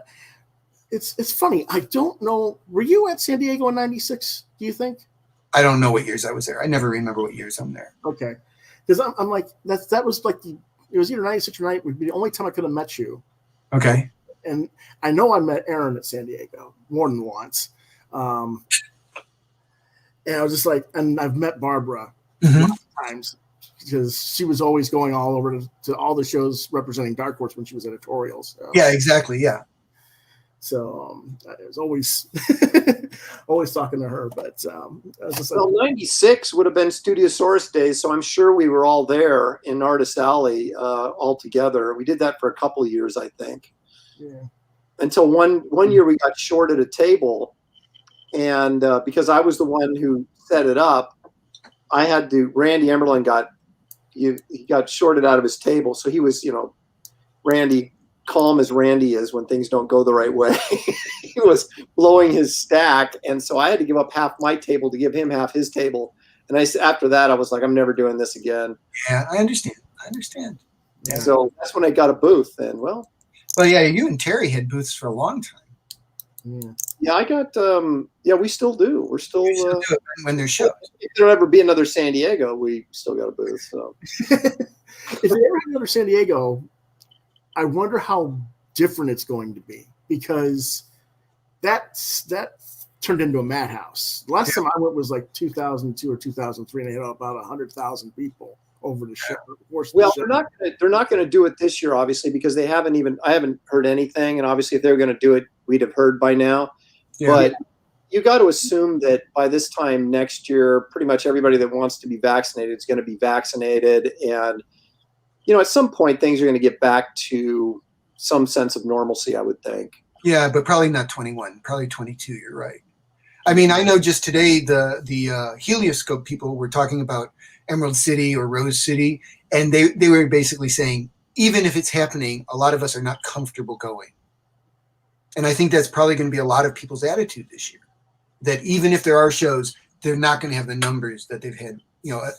It's funny. I don't know. Were you at San Diego in '96? Do you think? I don't know what years I was there. I never remember what years I'm there. Okay. Because I'm like, that was like, it was either 96 or 98 would be the only time I could have met you. Okay. And I know I met Aaron at San Diego more than once. And I was just like, and I've met Barbara lots of times because she was always going all over to all the shows representing Dark Horse when she was editorials. So. Yeah, exactly. Yeah. So I was always always talking to her, but I was just like, well, 96 would have been Studiosaurus days, so I'm sure we were all there in Artist Alley all together. We did that for a couple of years, I think. Yeah. Until one year we got shorted a table, and because I was the one who set it up, I had to. Randy Emberlin he got shorted out of his table, so he was, Randy, calm as Randy is when things don't go the right way. He was blowing his stack, and so I had to give up half my table to give him half his table. And after that, I was like, I'm never doing this again. Yeah, I understand. Yeah. So that's when I got a booth. And well, yeah, you and Terry had booths for a long time. Yeah, I got. We still do. We're still do it when there's shows. If there'll ever be another San Diego, we still got a booth. So if there ever another San Diego, I wonder how different it's going to be, because that turned into a madhouse. The last time I went was like 2002 or 2003, and they had about 100,000 people over the show. Well, they're not going to do it this year, obviously, because I haven't heard anything, and obviously, if they were going to do it, we'd have heard by now. Yeah. But you got to assume that by this time next year, pretty much everybody that wants to be vaccinated is going to be vaccinated, and at some point, things are going to get back to some sense of normalcy, I would think. Yeah, but probably not 21, probably 22. You're right. I mean, I know just today the helioscope people were talking about Emerald City or Rose City, and they were basically saying, even if it's happening, a lot of us are not comfortable going. And I think that's probably going to be a lot of people's attitude this year, that even if there are shows, they're not going to have the numbers that they've had,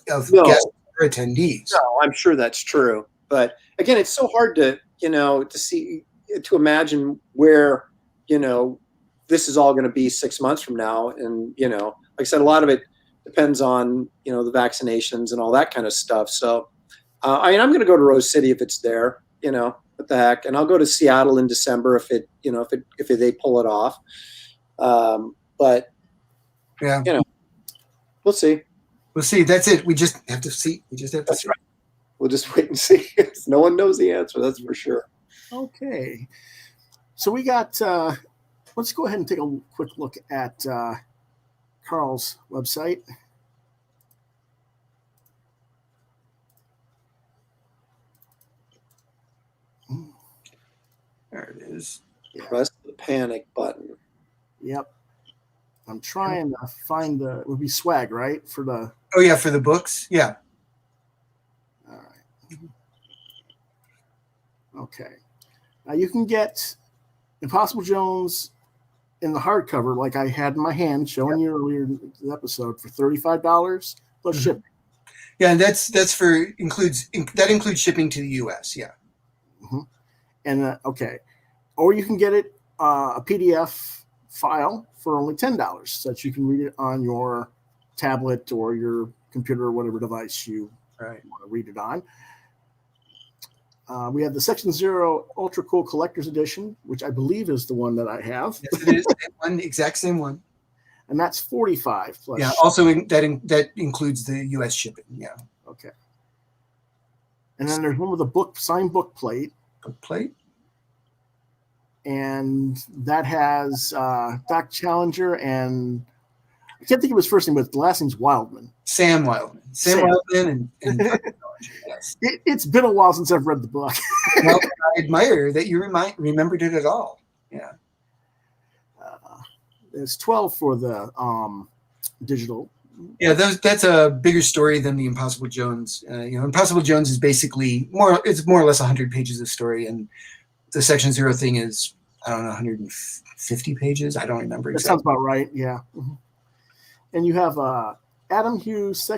of guests or attendees. No, I'm sure that's true. But again, it's so hard to imagine where, this is all going to be 6 months from now. And, like I said, a lot of it depends on, the vaccinations and all that kind of stuff. So, I'm going to go to Rose City if it's there, what the heck. And I'll go to Seattle in December if they pull it off. But, yeah, we'll see. We'll see. That's it. We just have to see. That's right. We'll just wait and see. No one knows the answer. That's for sure. Okay. So we got, let's go ahead and take a quick look at Karl's website. There it is. Yeah. Press the panic button. Yep. I'm trying to find it would be swag, right? For the books. Yeah. All right. Okay. Now you can get Impossible Jones in the hardcover, like I had in my hand, showing you earlier in the episode, for $35 plus shipping. Yeah, and that includes shipping to the U.S. Yeah. Mm-hmm. And okay, or you can get it a PDF file for only $10, so that you can read it on your tablet or your computer or whatever device you want to read it on. We have the Section Zero Ultra Cool Collector's Edition, which I believe is the one that I have. Yes, it is. Exact same one. And that's $45 plus. Yeah. Also, that includes the U.S. shipping. Yeah. Okay. And then there's one with a signed book plate. Book plate. And that has Doc Challenger and I can't think of his first name, but the last name's Wildman. Sam Wildman. Sam Wildman and yes. It's been a while since I've read the book. Well, I admire that you remembered it at all. Yeah. There's 12 for the digital. Yeah, that's a bigger story than the Impossible Jones. Impossible Jones is basically more or less 100 pages of story, and the Section Zero thing is, I don't know, 150 pages. I don't remember exactly. That sounds about right. Yeah. Mm-hmm. and you have Adam Hughes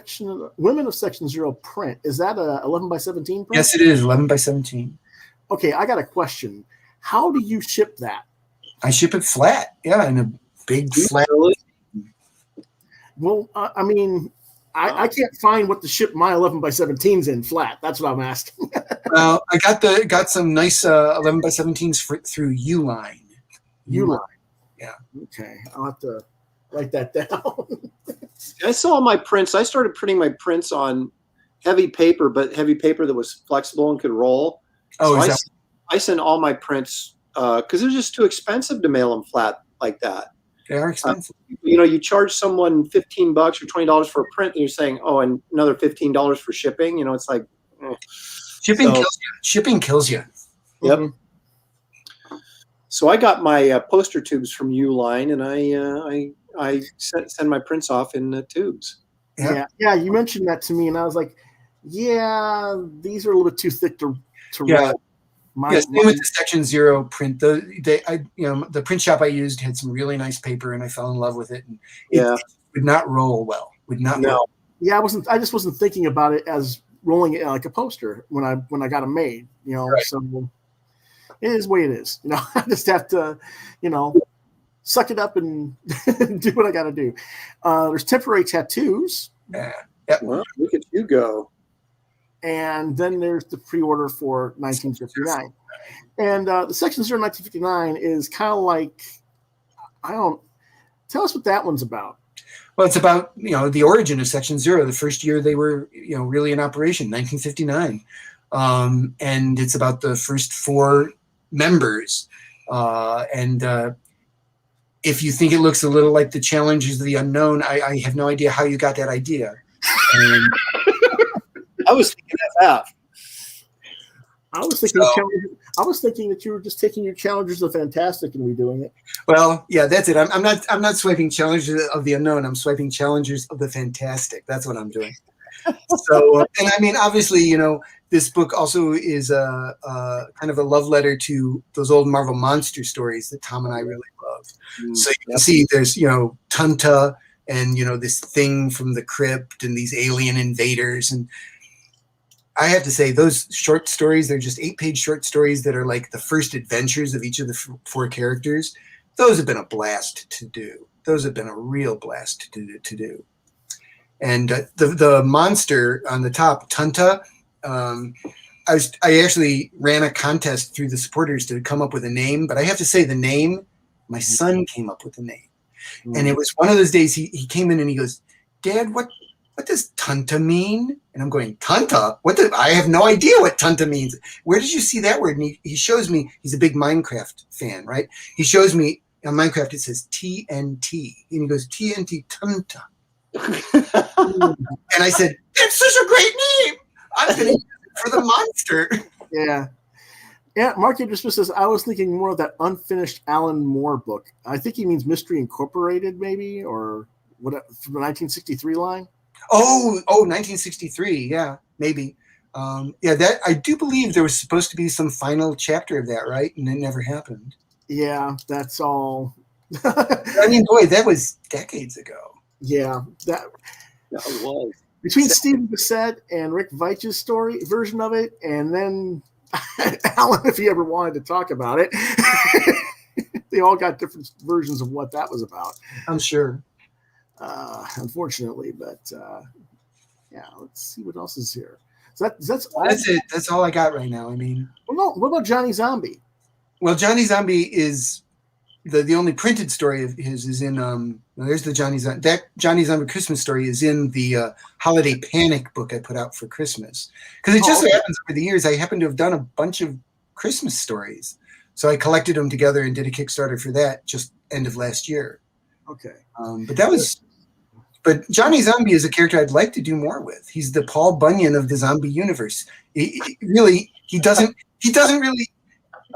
Women of Section Zero print. Is that a 11 by 17 print? Yes, it is 11 by 17. Okay, I got a question. How do you ship that? I ship it flat. Yeah, in a big flat. Well, I mean, I can't find what to ship my 11 by 17s in flat. That's what I'm asking. Well, I got some nice 11 by 17s through Uline. Uline. Yeah. Okay, I'll have to write that down. I saw my prints. I started printing my prints on heavy paper, but heavy paper that was flexible and could roll. Oh, so I sent all my prints because it was just too expensive to mail them flat like that. They are expensive. You charge someone $15 or $20 for a print, and you're saying, oh, and another $15 for shipping. It's like Shipping kills you. Shipping kills you. Yep. Mm-hmm. So I got my poster tubes from Uline, and I send my prints off in tubes. Yeah. You mentioned that to me, and I was like, yeah, these are a little bit too thick to write. Yes, same with the Section Zero print. The print shop I used had some really nice paper, and I fell in love with it. And it would not roll well. Would not roll. Yeah, I just wasn't thinking about it as rolling it like a poster when I got them made. Right. So it is the way it is. I just have to, suck it up and do what I got to do. There's temporary tattoos. Yeah. Yep. Well, look at you go. And then there's the pre-order for 1959. And the Section Zero 1959 is kind of like, tell us what that one's about. Well, it's about, the origin of Section Zero, the first year they were, really in operation, 1959. And it's about the first 4 members. If you think it looks a little like the Challengers of the Unknown, I have no idea how you got that idea. I was thinking that. I was thinking that you were just taking your Challengers of Fantastic and redoing it. Well, yeah, that's it. I'm not swiping Challengers of the Unknown. I'm swiping Challengers of the Fantastic. That's what I'm doing. So, and I mean, obviously, this book also is a kind of a love letter to those old Marvel monster stories that Tom and I really love. So you can see there's, Tunta and, this thing from the crypt and these alien invaders. And I have to say, those short stories, they're just 8-page short stories that are like the first adventures of each of the 4 characters. Those have been a blast to do. Those have been a real blast to do. And the monster on the top, Tunta, I actually ran a contest through the supporters to come up with a name. But I have to say, the name, my son came up with the name. And it was one of those days he came in and he goes, Dad, what does Tunta mean? And I'm going, Tunta? I have no idea what Tunta means. Where did you see that word? And he shows me, he's a big Minecraft fan, right? He shows me on Minecraft, it says TNT. And he goes, TNT Tunta. And I said, that's such a great name. I'm going to use it for the monster. Yeah. Yeah, Mark Andrew says, I was thinking more of that unfinished Alan Moore book. I think he means Mystery Incorporated, maybe, or what, from the 1963 line. Oh, 1963. Yeah, maybe. That I do believe there was supposed to be some final chapter of that, right? And it never happened. Yeah, that's all. I mean, boy, that was decades ago. Yeah, that was. Between Stephen Bissett and Rick Veitch's story version of it, and then Alan, if he ever wanted to talk about it, they all got different versions of what that was about. I'm sure. Unfortunately, but let's see what else is here. So that's it. That's all I got right now. I mean, well, no. What about Johnny Zombie? Well, Johnny Zombie is the only printed story of his is in there's the Johnny Zombie. That Johnny Zombie Christmas story is in the Holiday Panic book I put out for Christmas, because it just so happens over the years I happen to have done a bunch of Christmas stories, so I collected them together and did a Kickstarter for that just end of last year. Okay, but Johnny Zombie is a character I'd like to do more with. He's the Paul Bunyan of the zombie universe. He doesn't really.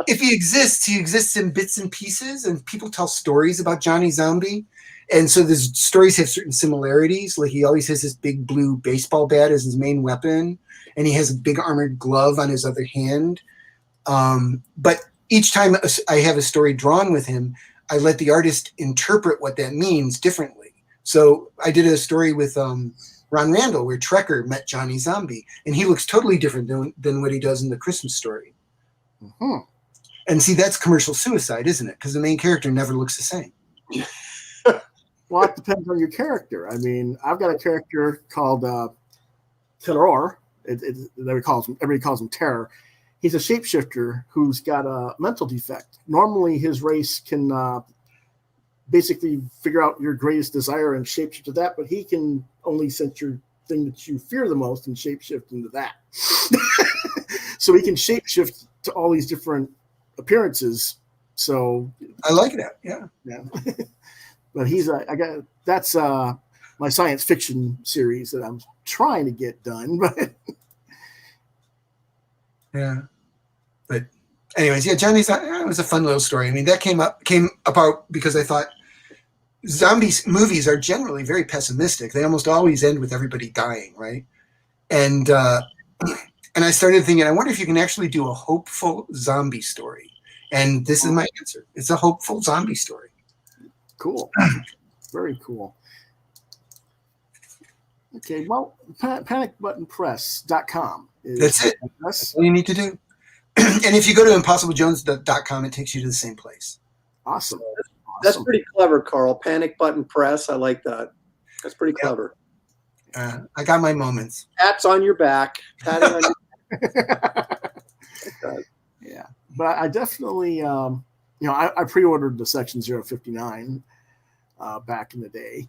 If he exists in bits and pieces, and people tell stories about Johnny Zombie. And so the stories have certain similarities. Like he always has this big blue baseball bat as his main weapon, and he has a big armored glove on his other hand. But each time I have a story drawn with him, I let the artist interpret what that means differently. So I did a story with Ron Randall where Trekker met Johnny Zombie, and he looks totally different than what he does in the Christmas Story. Mm-hmm. And see, that's commercial suicide, isn't it? Because the main character never looks the same. Well, it depends on your character. I mean, I've got a character called Terror. Everybody calls him Terror. He's a shapeshifter who's got a mental defect. Normally, his race can basically figure out your greatest desire and shapeshift to that, but he can only sense your thing that you fear the most and shapeshift into that. So he can shapeshift to all these different appearances. So I like that. Yeah. But that's my science fiction series that I'm trying to get done. But yeah. But anyways, yeah, Johnny's it was a fun little story. I mean, that came about because I thought zombies movies are generally very pessimistic. They almost always end with everybody dying, right? And I started thinking, I wonder if you can actually do a hopeful zombie story. And this is my answer. It's a hopeful zombie story. Cool. Very cool. Okay, well, panicbuttonpress.com. That's it. That's all you need to do. And if you go to impossiblejones.com, it takes you to the same place. Awesome. That's pretty clever, Carl. Panic Button Press. I like that. That's pretty clever. I got my moments. Pats on your back. Patting on your back. Yeah. But I definitely, I pre-ordered the Section 059 back in the day.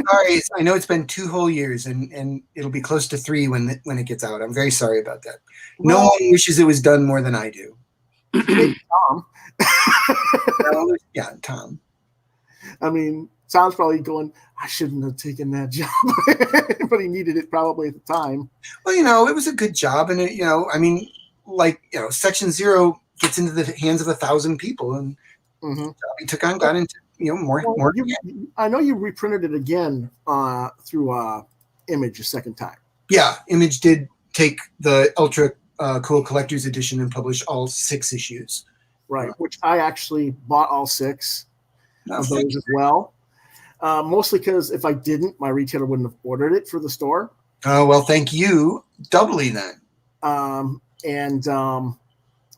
Sorry, I know it's been 2 whole years, and it'll be close to 3 when it gets out. I'm very sorry about that. No one wishes it was done more than I do. Tom. Yeah, Tom. I mean, Tom's probably going, I shouldn't have taken that job, but he needed it probably at the time. Well, it was a good job, and Section 0 gets into the hands of 1,000 people, and he got into more. I know you reprinted it again through Image a second time. Yeah, Image did take the ultra cool collector's edition and publish all 6 issues. Right, which I actually bought all 6 of those as well. Mostly because if I didn't, my retailer wouldn't have ordered it for the store. Oh, well, thank you doubly then.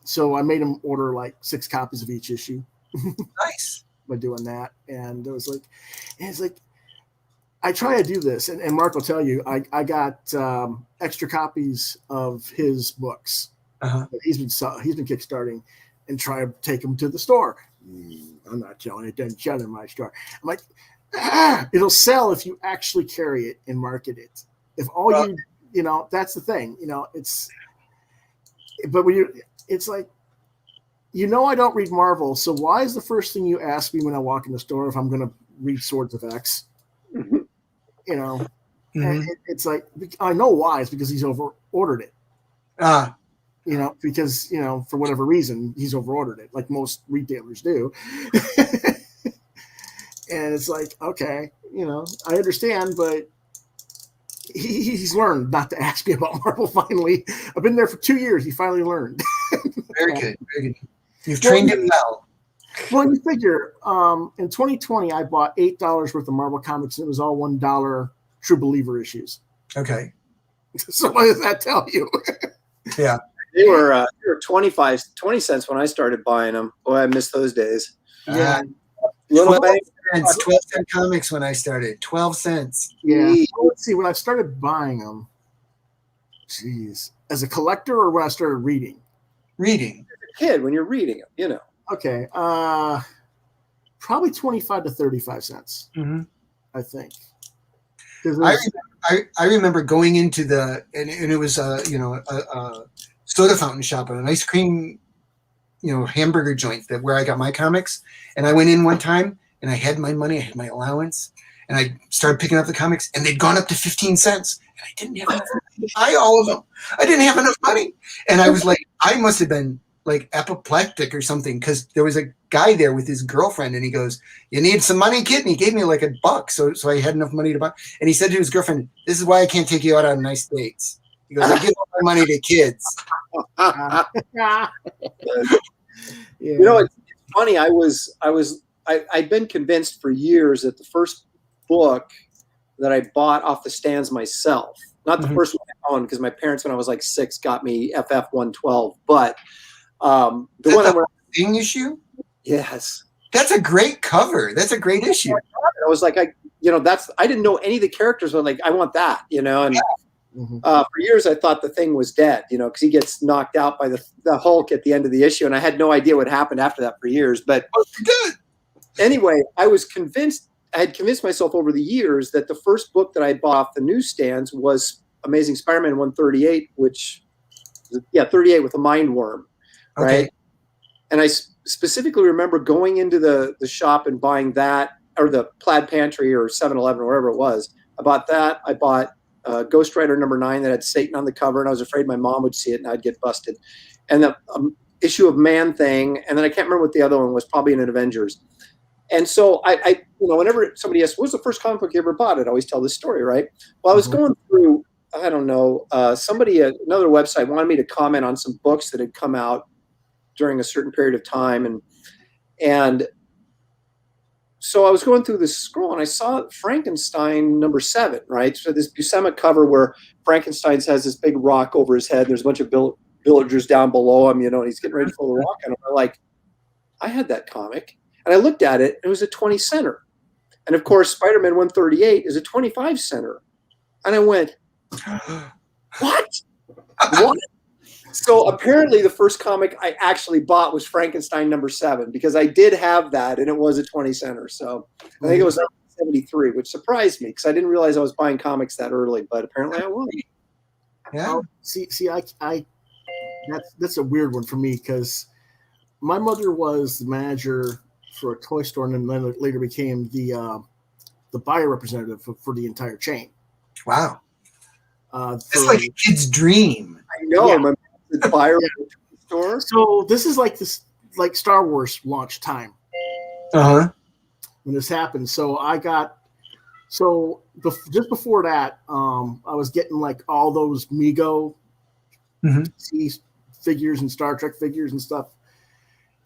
So I made him order like 6 copies of each issue. Nice. By doing that. And it's like, I try to do this, and Mark will tell you, I got extra copies of his books. That he's been kickstarting and try to take them to the store. I'm not selling it, doesn't sell in my store. I'm like, it'll sell if you actually carry it and market it. If all that's the thing, but it's like, I don't read Marvel, so why is the first thing you ask me when I walk in the store if I'm going to read Swords of X? And it's like, I know why. It's because he's over-ordered it. Because, for whatever reason, he's over-ordered it, like most retailers do. And it's like, okay, I understand, but he's learned not to ask me about Marvel finally. I've been there for 2 years. He finally learned. Very good. Very good. You've trained him well. Well, you figure in 2020, I bought $8 worth of Marvel comics, and it was all $1 True Believer issues. Okay. So what does that tell you? Yeah. They were 20 cents when I started buying them. Boy, I miss those days. Yeah. 12 cent comics when I started. 12 cents. Yeah. Well, let's see. When I started buying them, geez, as a collector or when I started reading? As Reading. a kid, when you're reading them, Okay. Probably 25 to 35 cents. I think. I remember going into and it was a soda fountain shop and an ice cream, hamburger joint where I got my comics. And I went in one time and I had my money, I had my allowance, and I started picking up the comics and they'd gone up to 15 cents. And I didn't have enough money to buy all of them. I didn't have enough money. And I was like, I must have been like apoplectic or something, because there was a guy there with his girlfriend and he goes, "You need some money, kid?" And he gave me like $1. So I had enough money to buy. And he said to his girlfriend, "This is why I can't take you out on nice dates." He goes, "I give all my money to kids." It's funny. I'd been convinced for years that the first book that I bought off the stands myself. Not the Mhm. first one I owned, because my parents, when I was like 6, got me FF 112. But the That's one a that went, Thing issue. yes. That's a great cover. That's a great issue. I was like, I didn't know any of the characters, but like, I want that, and for years I thought the Thing was dead, because he gets knocked out by the Hulk at the end of the issue, and I had no idea what happened after that for years. But anyway, I had convinced myself over the years that the first book that I bought off the newsstands was Amazing Spider-Man 138, 38 with a mind worm, right? Okay. And I specifically remember going into the shop and buying that, or the Plaid Pantry or 7-Eleven or wherever it was. I bought that. I bought Ghost Rider #9 that had Satan on the cover, and I was afraid my mom would see it and I'd get busted. And the issue of Man-Thing, and then I can't remember what the other one was, probably in an Avengers. And so I whenever somebody asks, what was the first comic book you ever bought? I'd always tell this story, right? Well, I was going through, I don't know, another website wanted me to comment on some books that had come out during a certain period of time. And so I was going through this scroll and I saw Frankenstein #7, right? So this Buscema cover where Frankenstein has this big rock over his head. There's a bunch of villagers down below him, and he's getting ready to throw the rock at him. I'm like, I had that comic. And I looked at it, and it was a 20 center. And of course, Spider-Man 138 is a 25 center. And I went, what? What? So apparently the first comic I actually bought was Frankenstein #7, because I did have that, and it was a 20 center. So I think it was 73, which surprised me because I didn't realize I was buying comics that early, but apparently I was. Yeah. That's a weird one for me, because my mother was the manager for a toy store, and then later became the buyer representative for the entire chain. Wow. It's like a kid's dream. I know. Yeah. The buyer store. So this is like Star Wars launch time. When this happened. So just before that, I was getting like all those Mego figures and Star Trek figures and stuff.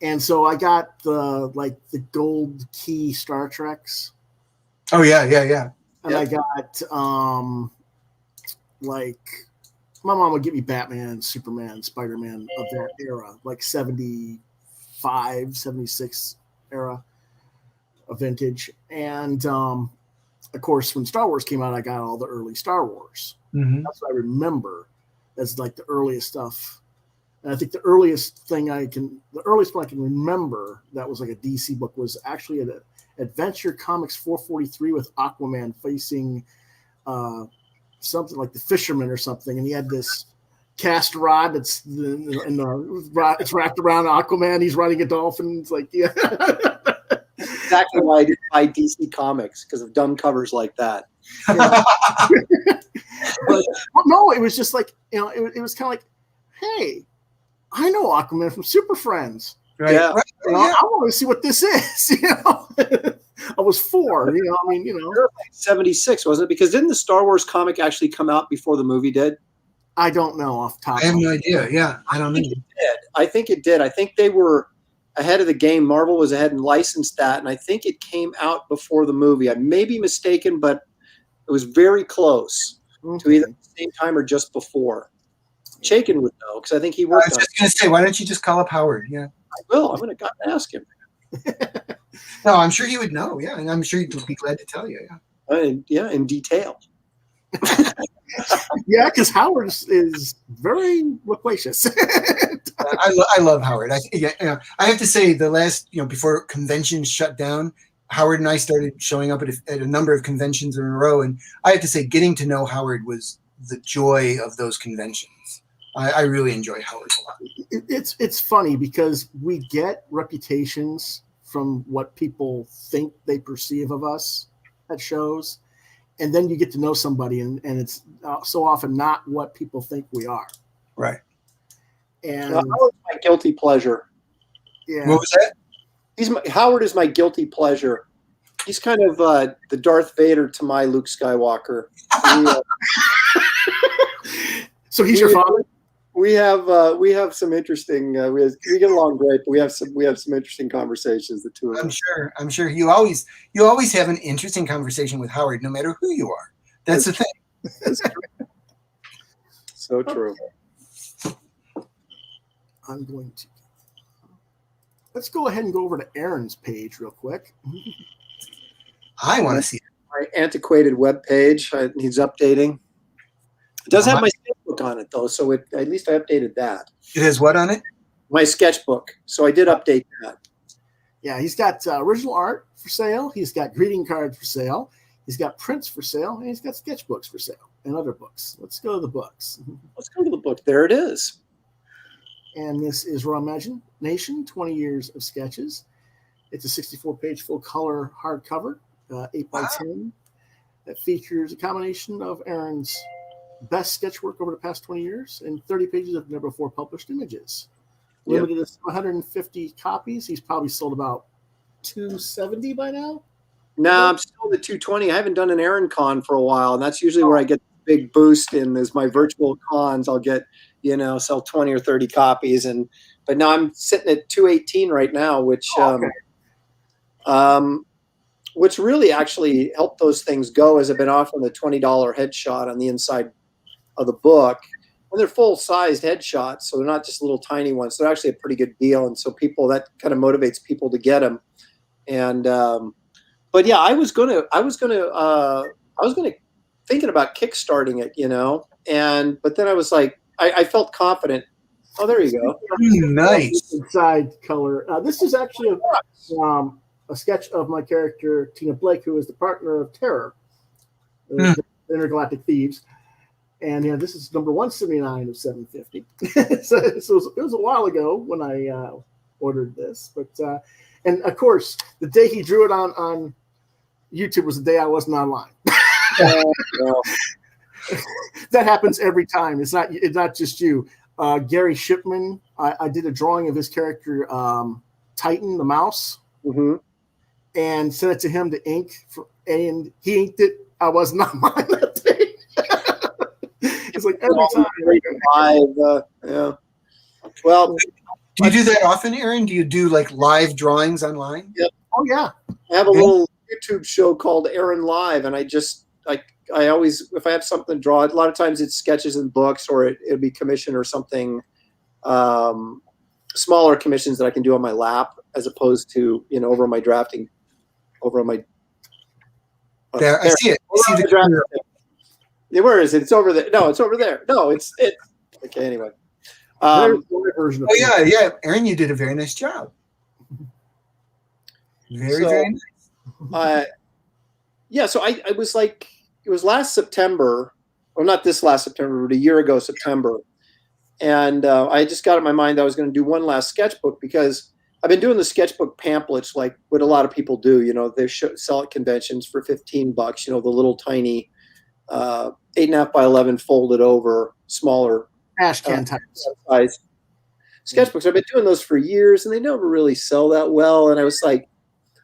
And so I got the gold key Star Treks. Oh yeah. And I got my mom would get me Batman, Superman, Spider-Man of that era, like 75, 76 era of vintage. And of course, when Star Wars came out, I got all the early Star Wars. That's what I remember as like the earliest stuff. And I think the earliest one I can remember that was like a DC book was actually an Adventure Comics 443 with Aquaman facing something like the Fisherman or something, and he had this cast rod it's wrapped around Aquaman. He's riding a dolphin. It's like, yeah. Exactly why I didn't buy DC Comics, because of dumb covers like that. Yeah. But no, it was just like, it was kind of like, hey, I know Aquaman from Super Friends. Right. Yeah. Right. I want to see what this is. I was 4. 76, wasn't it? Because didn't the Star Wars comic actually come out before the movie did? I don't know off the top. I have no idea. Yeah, I don't know. I think it did. I think they were ahead of the game. Marvel was ahead and licensed that, and I think it came out before the movie. I may be mistaken, but it was very close to either the same time or just before. Chaykin would know, because I think he worked on it. I was just going to say, why don't you just call up Howard? Yeah. I will. I'm going to ask him. No, I'm sure he would know. Yeah, and I'm sure he'd be glad to tell you. Yeah. In detail. Yeah, because Howard is very loquacious. I love Howard. I have to say, the last, before conventions shut down, Howard and I started showing up at a number of conventions in a row, and I have to say, getting to know Howard was the joy of those conventions. I really enjoy Howard a lot. It's funny because we get reputations from what people think they perceive of us at shows, and then you get to know somebody, and it's so often not what people think we are. Right. And Howard's my guilty pleasure. Yeah. What was that? Howard is my guilty pleasure. He's kind of the Darth Vader to my Luke Skywalker. So he's your father? we have some interesting. We get along great, but we have some interesting conversations. The two of us. I'm sure you always have an interesting conversation with Howard, no matter who you are. That's the thing. That's true. So true. I'm going to. Let's go ahead and go over to Aaron's page real quick. I want to see it. My antiquated web page needs updating. It does have my sketchbook on it though, so at least I updated that. It has what on it? My sketchbook. So I did update that. Yeah, he's got original art for sale. He's got greeting cards for sale. He's got prints for sale, and he's got sketchbooks for sale and other books. Let's go to the books. Let's go to the book. There it is. And this is Raw Imagination, 20 Years of Sketches. It's a 64-page full-color hardcover, 8x10, that features a combination of Aaron's best sketch work over the past 20 years and 30 pages of never-before-published images. Limited to 150 copies. He's probably sold about 270 by now. No, I'm still at 220. I haven't done an Aaron con for a while, and that's usually where I get the big boost in is my virtual cons. I'll get, sell 20 or 30 copies, but now I'm sitting at 218 right now, which really actually helped those things go as I've been offering the $20 headshot on the inside of the book. And they're full-sized headshots, so they're not just little tiny ones. They're actually a pretty good deal, and so that kind of motivates people to get them. And but yeah, I was gonna thinking about kickstarting it, but then I was like, I felt confident. Oh, there you go. Nice side color. This is actually a sketch of my character Tina Blake, who is the partner of Terror, the Intergalactic Thieves. And this is number 179 of 750. so it was a while ago when I ordered this. But and of course, the day he drew it on YouTube was the day I wasn't online. That happens every time. It's not just you. Gary Shipman, I did a drawing of his character Titan, the mouse, and sent it to him to ink, and he inked it. I wasn't online that day. It's like every time. Yeah. Well, do you do that often, Aaron? Do you do like live drawings online? Yep. Oh yeah. I have a little YouTube show called Aaron Live, and I always, if I have something to draw, a lot of times it's sketches and books, or it'll be commission or something, smaller commissions that I can do on my lap, as opposed to over on my drafting, over on my. There, I see it. I see the drafting. Where is it? It's over there. No, it's over there. No, it's it. Okay, anyway. Version of yeah. Aaron, you did a very nice job. Very nice. So I was like, it was last September, or not this last September, but a year ago September, and I just got in my mind that I was going to do one last sketchbook, because I've been doing the sketchbook pamphlets like what a lot of people do. They sell at conventions for $15. The little tiny 8.5 by 11 folded over, smaller ash can types size sketchbooks. I've been doing those for years, and they never really sell that well. And I was like,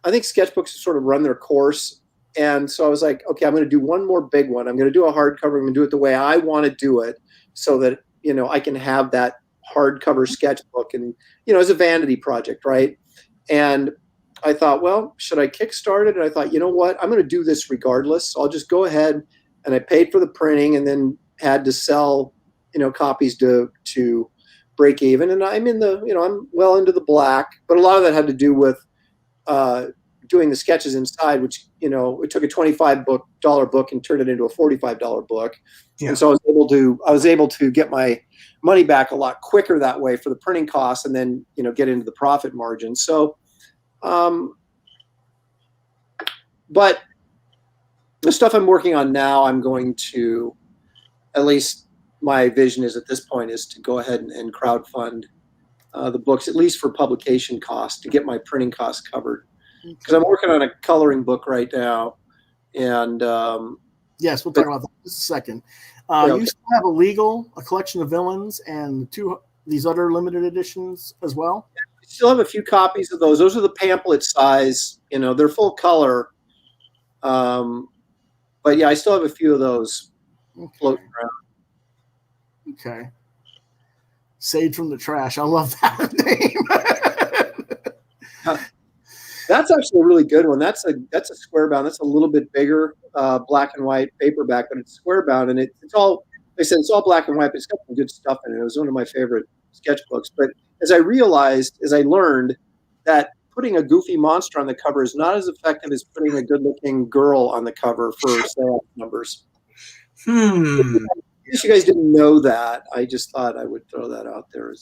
I think sketchbooks sort of run their course. And so I was like, okay, I'm going to do one more big one. I'm going to do a hardcover. I'm going to do it the way I want to do it, so that I can have that hardcover sketchbook, and as a vanity project, right? And I thought, well, should I kickstart it? And I thought, you know what? I'm going to do this regardless. So I'll just go ahead. And I paid for the printing, and then had to sell, copies to break even. And I'm in the, I'm well into the black. But a lot of that had to do with doing the sketches inside, which it took a $25 book and turned it into a $45 book. Yeah. And so I was able to get my money back a lot quicker that way for the printing costs, and then get into the profit margin. So, but the stuff I'm working on now, I'm going to, at least my vision is at this point, is to go ahead and crowdfund the books, at least for publication costs, to get my printing costs covered. Because I'm working on a coloring book right now. And yes, we'll talk about that in just a second. You still have a collection of villains, and these other limited editions as well? I still have a few copies of those. Those are the pamphlet size. They're full color. But yeah, I still have a few of those floating around. Okay. Saved from the Trash. I love that name. That's actually a really good one. That's a square bound. That's a little bit bigger, black and white paperback, but it's square bound, and it's all. Like I said, it's all black and white, but it's got some good stuff in it. It was one of my favorite sketchbooks. But as I learned that putting a goofy monster on the cover is not as effective as putting a good-looking girl on the cover for sales numbers. I guess you guys didn't know that. I just thought I would throw that out there.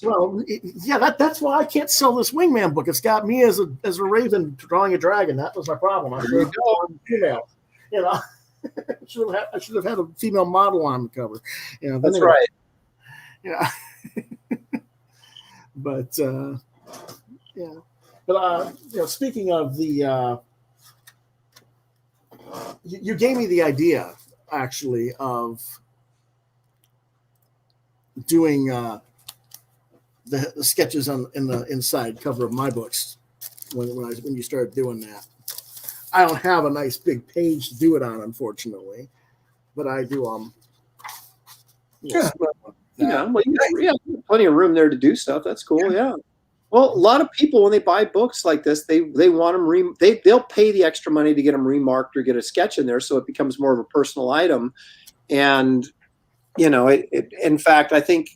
That's why I can't sell this Wingman book. It's got me as a raven drawing a dragon. That was my problem. I should have gone female. You know, I should have had a female model on the cover. You know, that's right. Yeah. But yeah. But you know, speaking of the, you gave me the idea actually of doing the sketches in the inside cover of my books when you started doing that. I don't have a nice big page to do it on, unfortunately, but I do. Yeah, well, you have plenty of room there to do stuff. That's cool. Yeah. Well, a lot of people when they buy books like this, they want them they'll pay the extra money to get them remarked or get a sketch in there, so it becomes more of a personal item. And you know, in fact, I think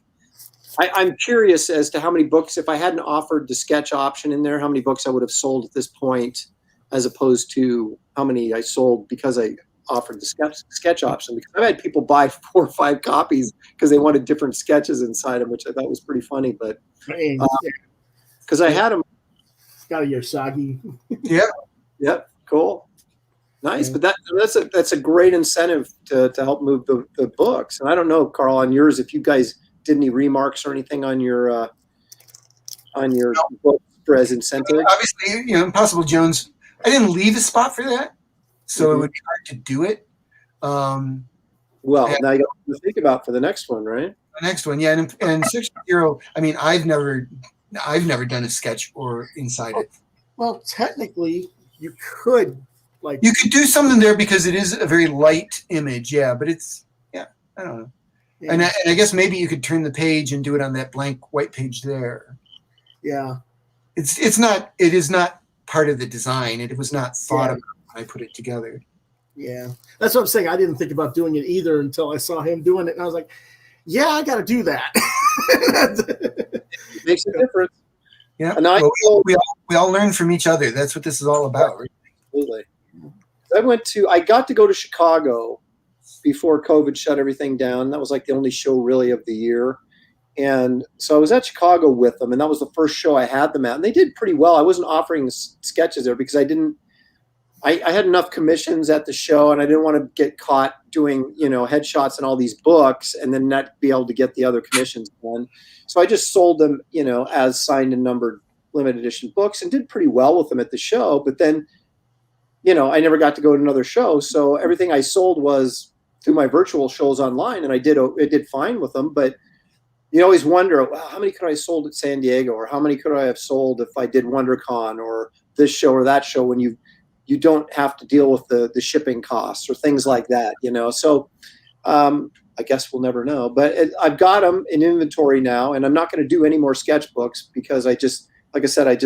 I'm curious as to how many books, if I hadn't offered the sketch option in there, how many books I would have sold at this point, as opposed to how many I sold because I offered the sketch option. Because I've had people buy 4 or 5 copies because they wanted different sketches inside them, which I thought was pretty funny. But because I had them. Got a Yosagi. Yep. Cool. Nice, but that's a great incentive to help move the books. And I don't know, Carl, on yours, if you guys did any remarks or anything on your book as incentive. Obviously, you know, Impossible Jones. I didn't leave a spot for that, so it would be hard to do it. Now you got to think about for the next one, right? The next one, yeah, and 6-0. I mean, I've never done a sketch or inside it. Well, technically, you could. Like you could do something there because it is a very light image, yeah. But it's I don't know, and I guess maybe you could turn the page and do it on that blank white page there. Yeah, it is not part of the design. It was not thought about when I put it together. Yeah, that's what I'm saying. I didn't think about doing it either until I saw him doing it, and I was like, "Yeah, I got to do that." It makes a difference. Yeah, and we all learn from each other. That's what this is all about. Right? Absolutely. I got to go to Chicago before COVID shut everything down. That was like the only show really of the year. And so I was at Chicago with them, and that was the first show I had them at. And they did pretty well. I wasn't offering the sketches there because I had enough commissions at the show, and I didn't want to get caught doing, you know, headshots and all these books and then not be able to get the other commissions done. So I just sold them, you know, as signed and numbered limited edition books and did pretty well with them at the show. But then, you know, I never got to go to another show. So everything I sold was through my virtual shows online, and I did fine with them. But you always wonder, well, how many could I have sold at San Diego, or how many could I have sold if I did WonderCon or this show or that show, when you don't have to deal with the shipping costs or things like that, you know? So I guess we'll never know. But I've got them in inventory now, and I'm not going to do any more sketchbooks because like I said,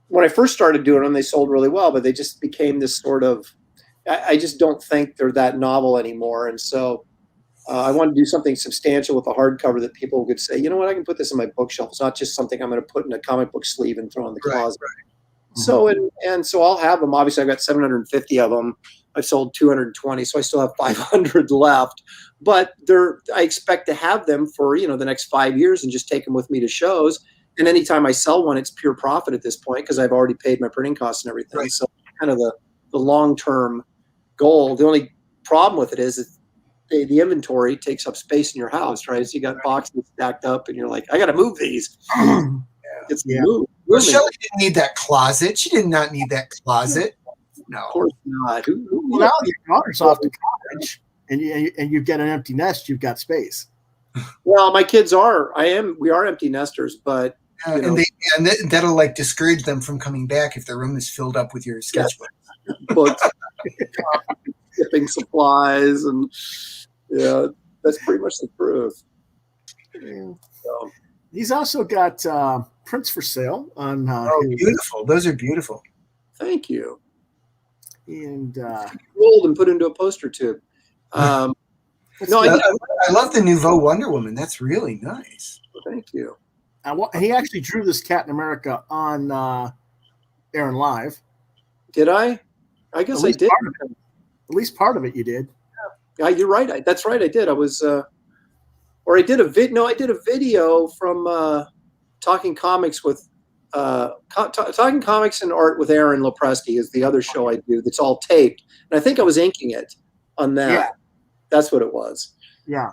when I first started doing them, they sold really well, but they just became this sort of, I just don't think they're that novel anymore. And so I want to do something substantial with a hardcover that people could say, you know what, I can put this in my bookshelf. It's not just something I'm going to put in a comic book sleeve and throw in the closet. Right. So, so I'll have them. Obviously, I've got 750 of them. I've sold 220, so I still have 500 left. But I expect to have them for, you know, the next 5 years and just take them with me to shows. And anytime I sell one, it's pure profit at this point because I've already paid my printing costs and everything. Right. So kind of the long-term goal. The only problem with it is that the inventory takes up space in your house, right? So you got boxes stacked up and you're like, I got to move these. Move. Well, Shelley didn't need that closet. She did not need that closet. No. Of course not. Well, now your daughter's off to college and you've got an empty nest, you've got space. Well, my kids we are empty nesters, but you know. and that'll like discourage them from coming back if their room is filled up with your sketchbook. Books, shipping supplies, and that's pretty much the truth. Yeah. So, He's also got prints for sale on Beautiful. Those are beautiful. thank you. and Rolled and put into a poster tube. No, I love the Nouveau Wonder Woman. That's really nice. thank you. he actually drew this Cat in America on Aaron Live. Did I? I guess I did. At least part of it you did. Yeah, you're right. That's right. I did. I was, or I did a vid. No, I did a video from Talking Comics with Talking Comics and Art with Aaron Lopresti is the other show I do. That's all taped, and I think I was inking it on that. Yeah. That's what it was. Yeah.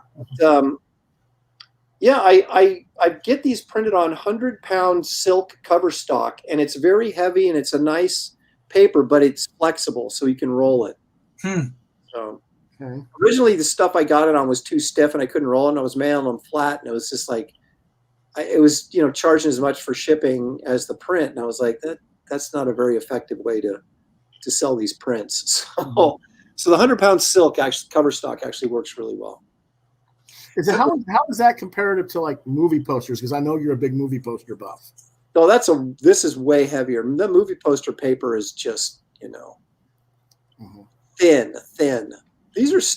Yeah, I get these printed on 100-pound silk cover stock, and it's very heavy and it's a nice paper, but it's flexible, so you can roll it. So originally the stuff I got it on was too stiff and I couldn't roll it, and I was mailing them flat, and it was just like it was charging as much for shipping as the print, and I was like that's not a very effective way to sell these prints. So the 100-pound silk cover stock actually works really well. How is that comparative to like movie posters? Because I know you're a big movie poster buff. No, this is way heavier. The movie poster paper is just thin. These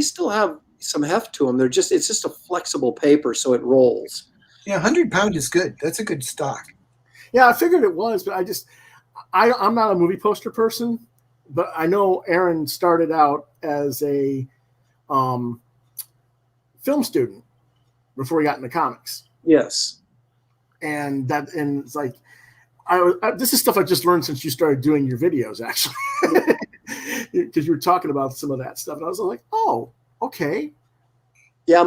still have some heft to them. It's just a flexible paper, so it rolls. Yeah, 100-pound is good. That's a good stock. Yeah, I figured it was, but I'm not a movie poster person, but I know Aaron started out as a film student before he got into comics. Yes. And it's like, this is stuff I just learned since you started doing your videos, actually, because you were talking about some of that stuff, and I was like, oh, okay. Yeah,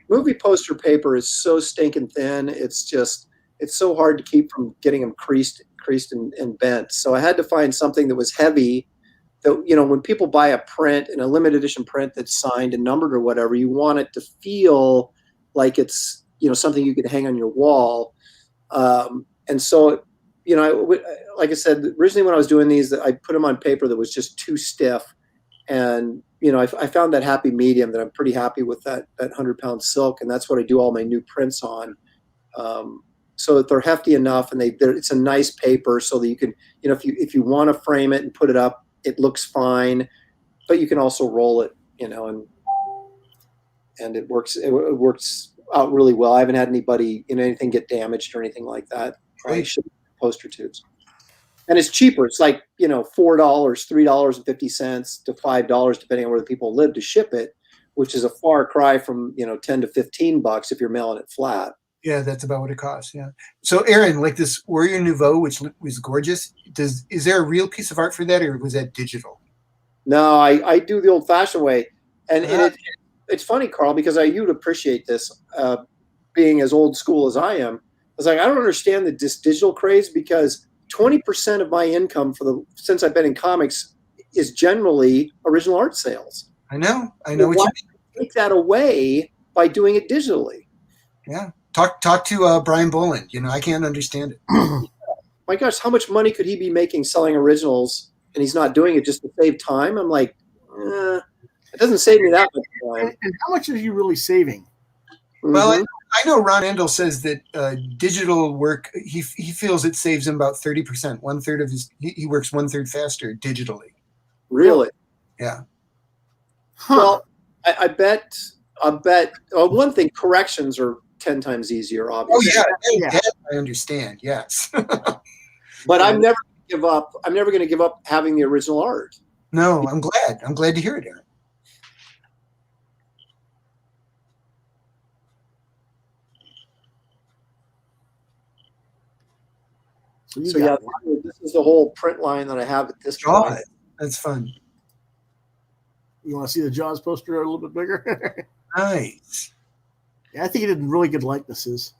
movie poster paper is so stinking thin. It's so hard to keep from getting them creased and bent. So I had to find something that was heavy. That when people buy a print, in a limited edition print that's signed and numbered or whatever, you want it to feel like it's something you could hang on your wall. And so like I said, originally when I was doing these, I put them on paper that was just too stiff, and I found that happy medium that I'm pretty happy with, that 100-pound silk, and that's what I do all my new prints on. So that they're hefty enough, and it's a nice paper, so that you can if you want to frame it and put it up, it looks fine, but you can also roll it, and it works. It works out really well. I haven't had anybody anything get damaged or anything like that. Right. Poster tubes, and it's cheaper. It's like $4, $3.50 to $5, depending on where the people live, to ship it, which is a far cry from $10 to $15 if you're mailing it flat. Yeah, that's about what it costs. Yeah. So, Aaron, like this Warrior Nouveau, which was gorgeous. Is there a real piece of art for that, or was that digital? No, I do the old-fashioned way, and it's funny, Carl, because you'd appreciate this, being as old school as I am. I was like, I don't understand this digital craze, because 20% of my income since I've been in comics is generally original art sales. I know what why you mean. take that away by doing it digitally? Yeah. Talk to Brian Boland. I can't understand it. My gosh, how much money could he be making selling originals, and he's not doing it just to save time? I'm like, it doesn't save me that much time. And how much are you really saving? Well, I know Ron Endel says that digital work, he feels it saves him about 30%. 1/3 of he works 1/3 faster digitally. Really? Yeah. Huh. Well, I bet. One thing, corrections are 10 times easier, obviously. Oh yeah, that I understand. Yes. But I'm never going to give up. I'm never going to give up having the original art. No, I'm glad. I'm glad to hear it, Aaron. So yeah, this is the whole print line that I have at this point. That's fun. You want to see the Jaws poster a little bit bigger? Nice. Yeah, I think he did really good likenesses.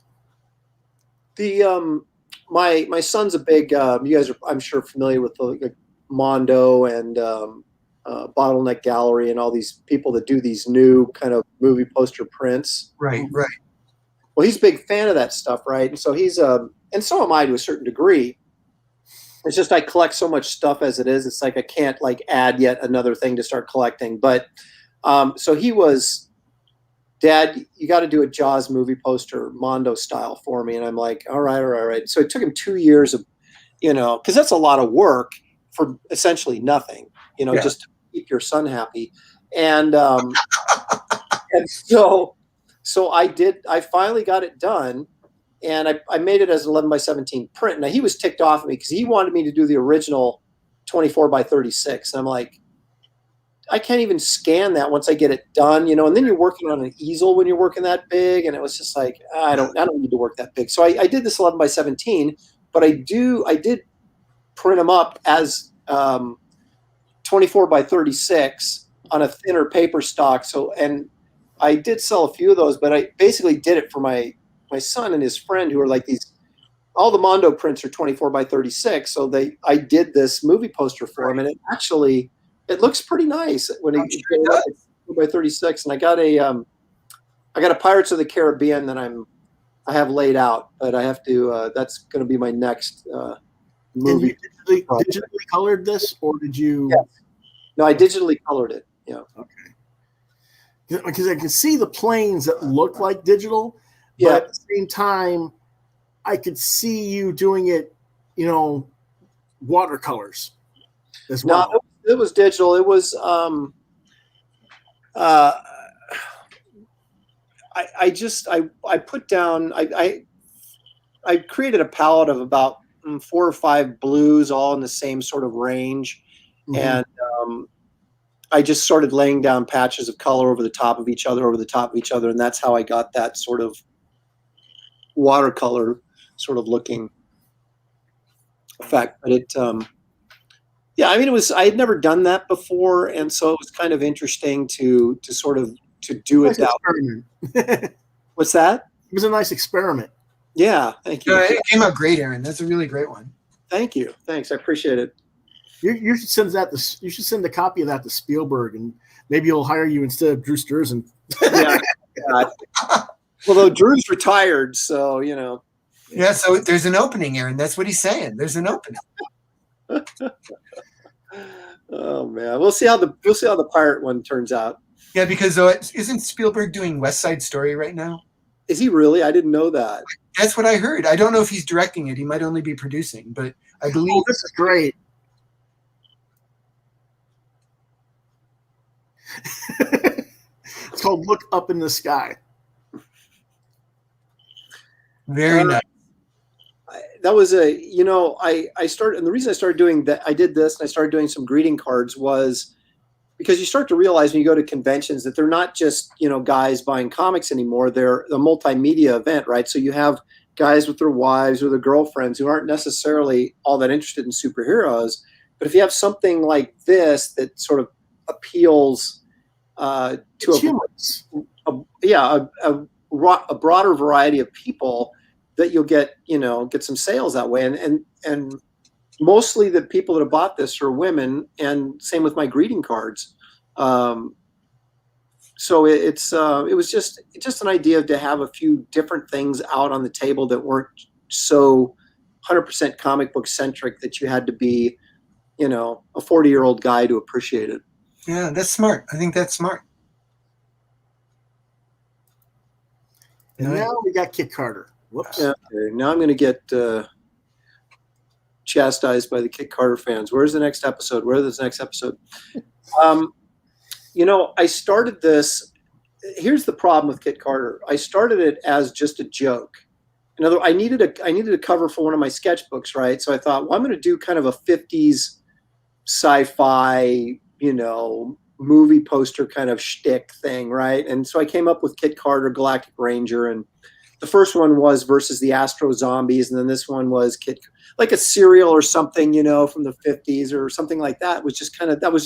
The my son's a big. You guys are, I'm sure, familiar with the Mondo and Bottleneck Gallery and all these people that do these new kind of movie poster prints. Right. Well, he's a big fan of that stuff, right? And so he's and so am I to a certain degree. It's just I collect so much stuff as it is. It's like I can't like add yet another thing to start collecting. But so he Dad, you got to do a Jaws movie poster, Mondo style for me. And I'm like, all right. So it took him 2 years of, because that's a lot of work for essentially nothing, just to keep your son happy. And so I finally got it done, and I made it as an 11x17 print. Now he was ticked off at me because he wanted me to do the original 24x36. And I'm like, I can't even scan that once I get it done, and then you're working on an easel when you're working that big. And it was just like, I don't need to work that big. So I did this 11x17, but I did print them up as 24x36 on a thinner paper stock. And I did sell a few of those, but I basically did it for my son and his friend, who are like all the Mondo prints are 24x36. So I did this movie poster for him, and it looks pretty nice when he did it by 36. And I got a Pirates of the Caribbean that I have laid out, but I have to. That's going to be my next movie. And you digitally colored this, or did you? Yes. No, I digitally colored it. Yeah. Okay. Because I can see the planes that look like digital, but at the same time, I could see you doing it, watercolors as well. No, it was digital. It was I put down I created a palette of about 4 or 5 blues, all in the same sort of range, and I just started laying down patches of color over the top of each other, and that's how I got that sort of watercolor sort of looking effect. But I had never done that before, and so it was kind of interesting to do it that way. What's that? It was a nice experiment. Yeah, thank you. It came out great, Aaron. That's a really great one. Thank you. Thanks. I appreciate it. You should send you should send a copy of that to Spielberg, and maybe he'll hire you instead of Drew Struzan. Yeah. Although Drew's retired, so Yeah, so there's an opening, Aaron. That's what he's saying. There's an opening. Oh man, we'll see how the pirate one turns out. Yeah, because isn't Spielberg doing West Side Story right now? Is he really? I didn't know that. That's what I heard. I don't know if he's directing it. He might only be producing, but I believe. Oh, this is great. It's called Look Up in the Sky. Very nice. That was I started, and the reason I started doing that, I did this and I started doing some greeting cards, was because you start to realize when you go to conventions that they're not just, guys buying comics anymore. They're a multimedia event, right? So you have guys with their wives or their girlfriends who aren't necessarily all that interested in superheroes. But if you have something like this that sort of appeals to a broader variety of people, that you'll get some sales that way. And mostly the people that have bought this are women, and same with my greeting cards. So it was just an idea to have a few different things out on the table that weren't so 100% comic book centric that you had to be, a 40-year-old guy to appreciate it. Yeah, that's smart. I think that's smart. And now we got Kit Carter. Whoops. Okay, now I'm going to get chastised by the Kit Carter fans. Where's the next episode? Where's the next episode? I started this. Here's the problem with Kit Carter. I started it as just a joke. In other words, I needed a cover for one of my sketchbooks, right? So I thought, well, I'm going to do kind of a 50s sci-fi, movie poster kind of shtick thing, right? And so I came up with Kit Carter, Galactic Ranger, and the first one was versus the Astro Zombies, and then this one was like a cereal or something, from the 50s or something like that. That was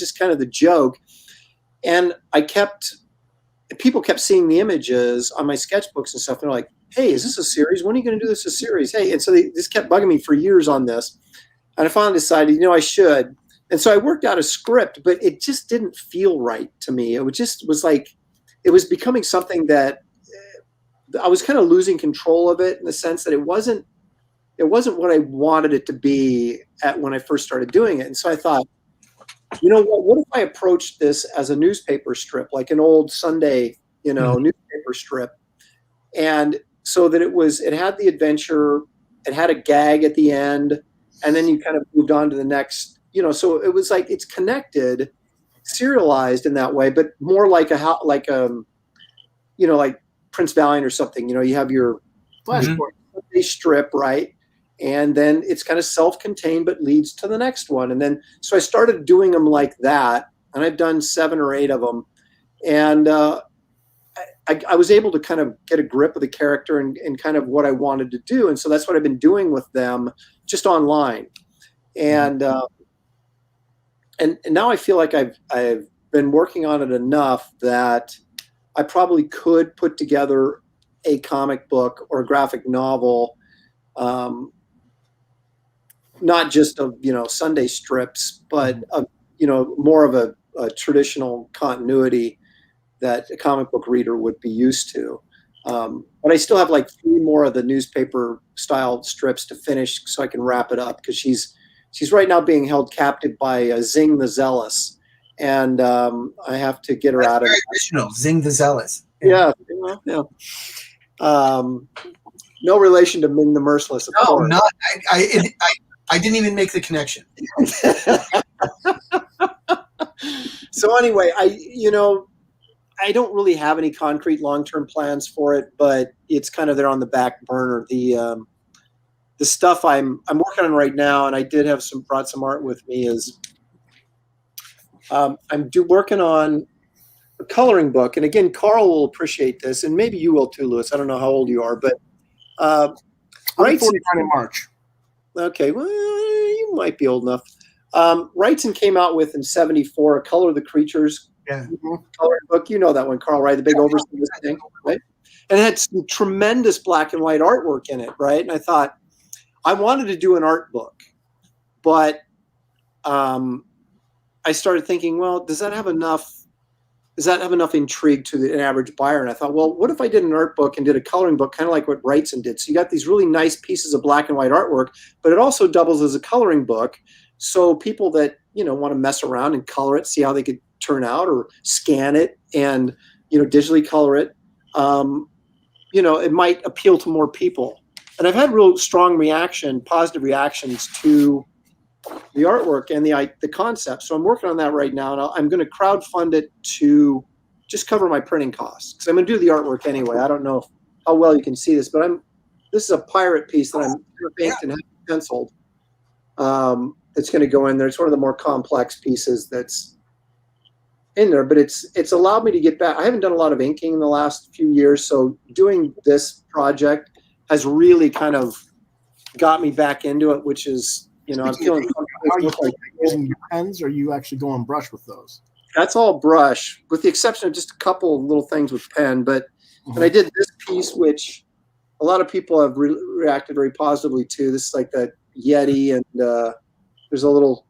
just kind of the joke. And people kept seeing the images on my sketchbooks and stuff. They're like, hey, is this a series? When are you going to do this a series? Hey, and so they just kept bugging me for years on this. And I finally decided, I should. And so I worked out a script, but it just didn't feel right to me. It was like, it was becoming something that I was kind of losing control of it, in the sense that it wasn't what I wanted it to be when I first started doing it. And so I thought, what if I approached this as a newspaper strip, like an old Sunday, newspaper strip. And so that it had the adventure, it had a gag at the end, and then you kind of moved on to the next, so it was like, it's connected, serialized in that way, but more like like Prince Valiant or something, you have your Flashpoint. Strip, right? And then it's kind of self-contained, but leads to the next one. And then, so I started doing them like that, and I've done 7 or 8 of them. And I was able to kind of get a grip of the character and kind of what I wanted to do. And so that's what I've been doing with them, just online. And and now I feel like I've been working on it enough that I probably could put together a comic book or a graphic novel, not just of Sunday strips, but more of a traditional continuity that a comic book reader would be used to. But I still have like 3 more of the newspaper style strips to finish, so I can wrap it up, because she's right now being held captive by Zing the Zealous, and I have to get her out of it. Original Zing the Zealous. Yeah. No relation to Ming the Merciless. Of course. Not. I didn't even make the connection. So anyway, I don't really have any concrete long-term plans for it, but it's kind of there on the back burner. The stuff I'm working on right now, and I did have brought some art with me, is I'm working on a coloring book. And again, Karl will appreciate this, and maybe you will too, Louis. I don't know how old you are, but I'm 49 in March. Okay, well, you might be old enough. Wrightson came out with in '74 a Color of the Creatures coloring book. You know that one, Karl, right? The big oversized thing, right? And it had some tremendous black and white artwork in it, right? And I thought I wanted to do an art book, but I started thinking, well, does that have enough intrigue to an average buyer? And I thought, well, what if I did an art book and did a coloring book, kind of like what Wrightson did? So you got these really nice pieces of black and white artwork, but it also doubles as a coloring book. So people that, want to mess around and color it, see how they could turn out, or scan it and, digitally color it, it might appeal to more people. And I've had real strong positive reactions to the artwork and the concept. So I'm working on that right now, and I'm going to crowdfund it to just cover my printing costs, because I'm going to do the artwork anyway. I don't know how well you can see this, but this is a pirate piece that I'm inked and penciled. It's going to go in there. It's one of the more complex pieces that's in there, but it's allowed me to get back. I haven't done a lot of inking in the last few years, so doing this project has really kind of got me back into it, which is, I'm feeling comfortable. Are you using your pens, or are you actually going brush with those? That's all brush, with the exception of just a couple of little things with pen. But and I did this piece, which a lot of people have reacted very positively to. This is like that Yeti, and there's a little,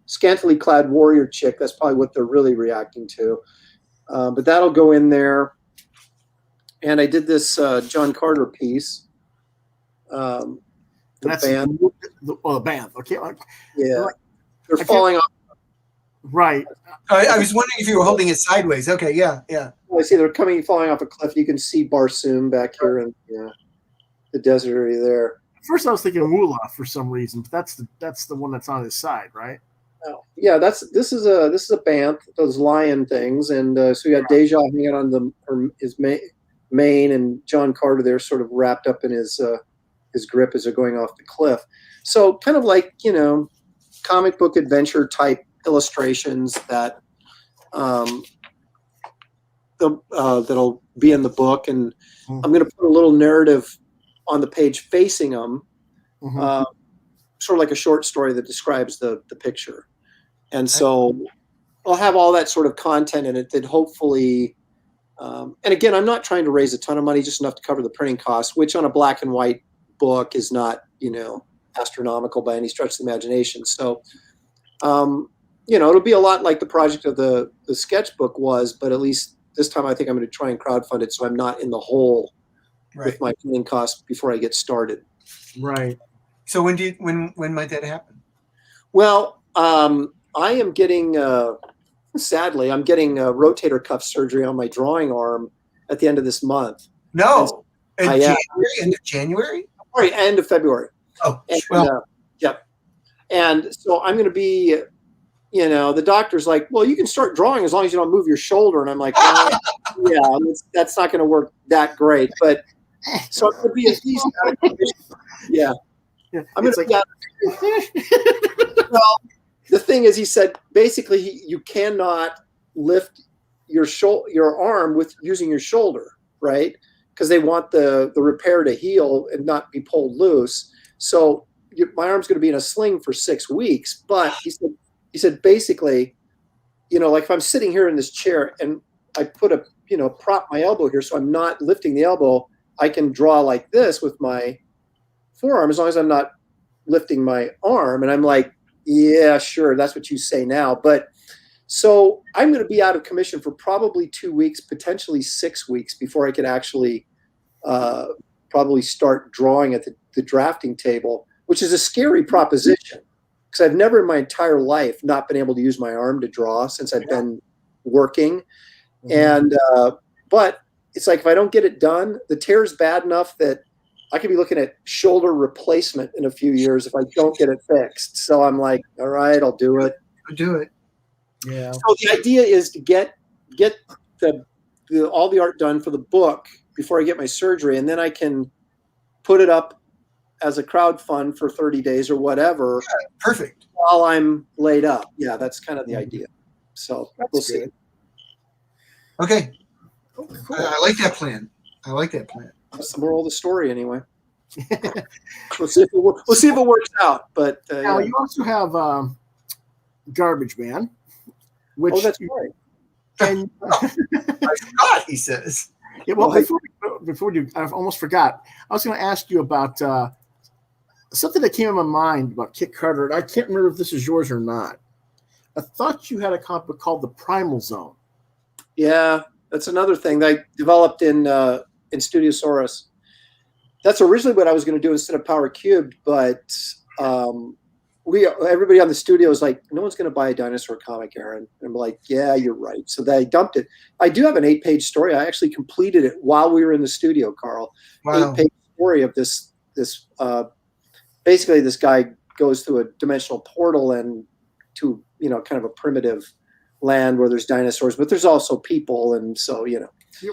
scantily clad warrior chick. That's probably what they're really reacting to. But that'll go in there. And I did this John Carter piece. That's band. The band. Okay. Yeah. They're falling off. Right. I was wondering if you were holding it sideways. Okay. Yeah. I see they're falling off a cliff. You can see Barsoom back here in the desert area there. First, I was thinking Woola for some reason, but that's the one that's on his side, right? Oh, yeah, this is a band, those lion things, and so you got Deja hanging on his mane, and John Carter there, sort of wrapped up in his grip as they're going off the cliff. So kind of like comic book adventure type illustrations that that'll be in the book, and I'm going to put a little narrative on the page facing them, sort of like a short story that describes the picture. And so I'll have all that sort of content in it that hopefully, and again, I'm not trying to raise a ton of money, just enough to cover the printing costs, which on a black and white book is not, astronomical by any stretch of the imagination. So, it'll be a lot like the project of the sketchbook was, but at least this time I think I'm going to try and crowdfund it so I'm not in the hole with my printing costs before I get started. Right. So when might that happen? Well, I am getting sadly, I'm getting a rotator cuff surgery on my drawing arm at the end of this month. No. And January, end of January? Sorry, end of February. Oh, and, well. Yep. And so I'm going to be, the doctor's like, well, you can start drawing as long as you don't move your shoulder. And I'm like, well, yeah, that's not going to work that great. But so I'm going to be at least out of commission. Yeah. I'm going to be out of Well, the thing is, he said, basically, you cannot lift your arm with using your shoulder, right? Because they want the repair to heal and not be pulled loose. So my arm's going to be in a sling for 6 weeks. But he said basically, like if I'm sitting here in this chair and I put prop my elbow here so I'm not lifting the elbow, I can draw like this with my forearm as long as I'm not lifting my arm. And I'm like, yeah, sure, that's what you say now. But so I'm going to be out of commission for probably 2 weeks, potentially 6 weeks before I can actually probably start drawing at the drafting table, which is a scary proposition because I've never in my entire life not been able to use my arm to draw since I've been working. And but it's like if I don't get it done, the tear is bad enough that I could be looking at shoulder replacement in a few years if I don't get it fixed. So I'm like, all right, I'll do it. Do it. Yeah. So the idea is to get all the art done for the book before I get my surgery, and then I can put it up as a crowdfund for 30 days or whatever. Yeah, perfect. While I'm laid up. Yeah, that's kind of the idea. So we'll see. Okay. Cool. I like that plan. That's the moral of the story, anyway. We'll see if it works out. But now you also have Garbage Man, which that's right. And I forgot, he says. Yeah, well, before you, I almost forgot. I was going to ask you about something that came in my mind about Kit Carter. I can't remember if this is yours or not. I thought you had a comic book called The Primal Zone. Yeah, that's another thing that I developed in Studiosaurus. That's originally what I was going to do instead of Power Cubed, but everybody on the studio was like, no one's going to buy a dinosaur comic, Aaron. And I'm like, yeah, you're right. So they dumped it. I do have an 8-page story. I actually completed it while we were in the studio, Carl. Wow. 8-page story of this basically this guy goes through a dimensional portal and to, kind of a primitive land where there's dinosaurs, but there's also people. And so, Yeah,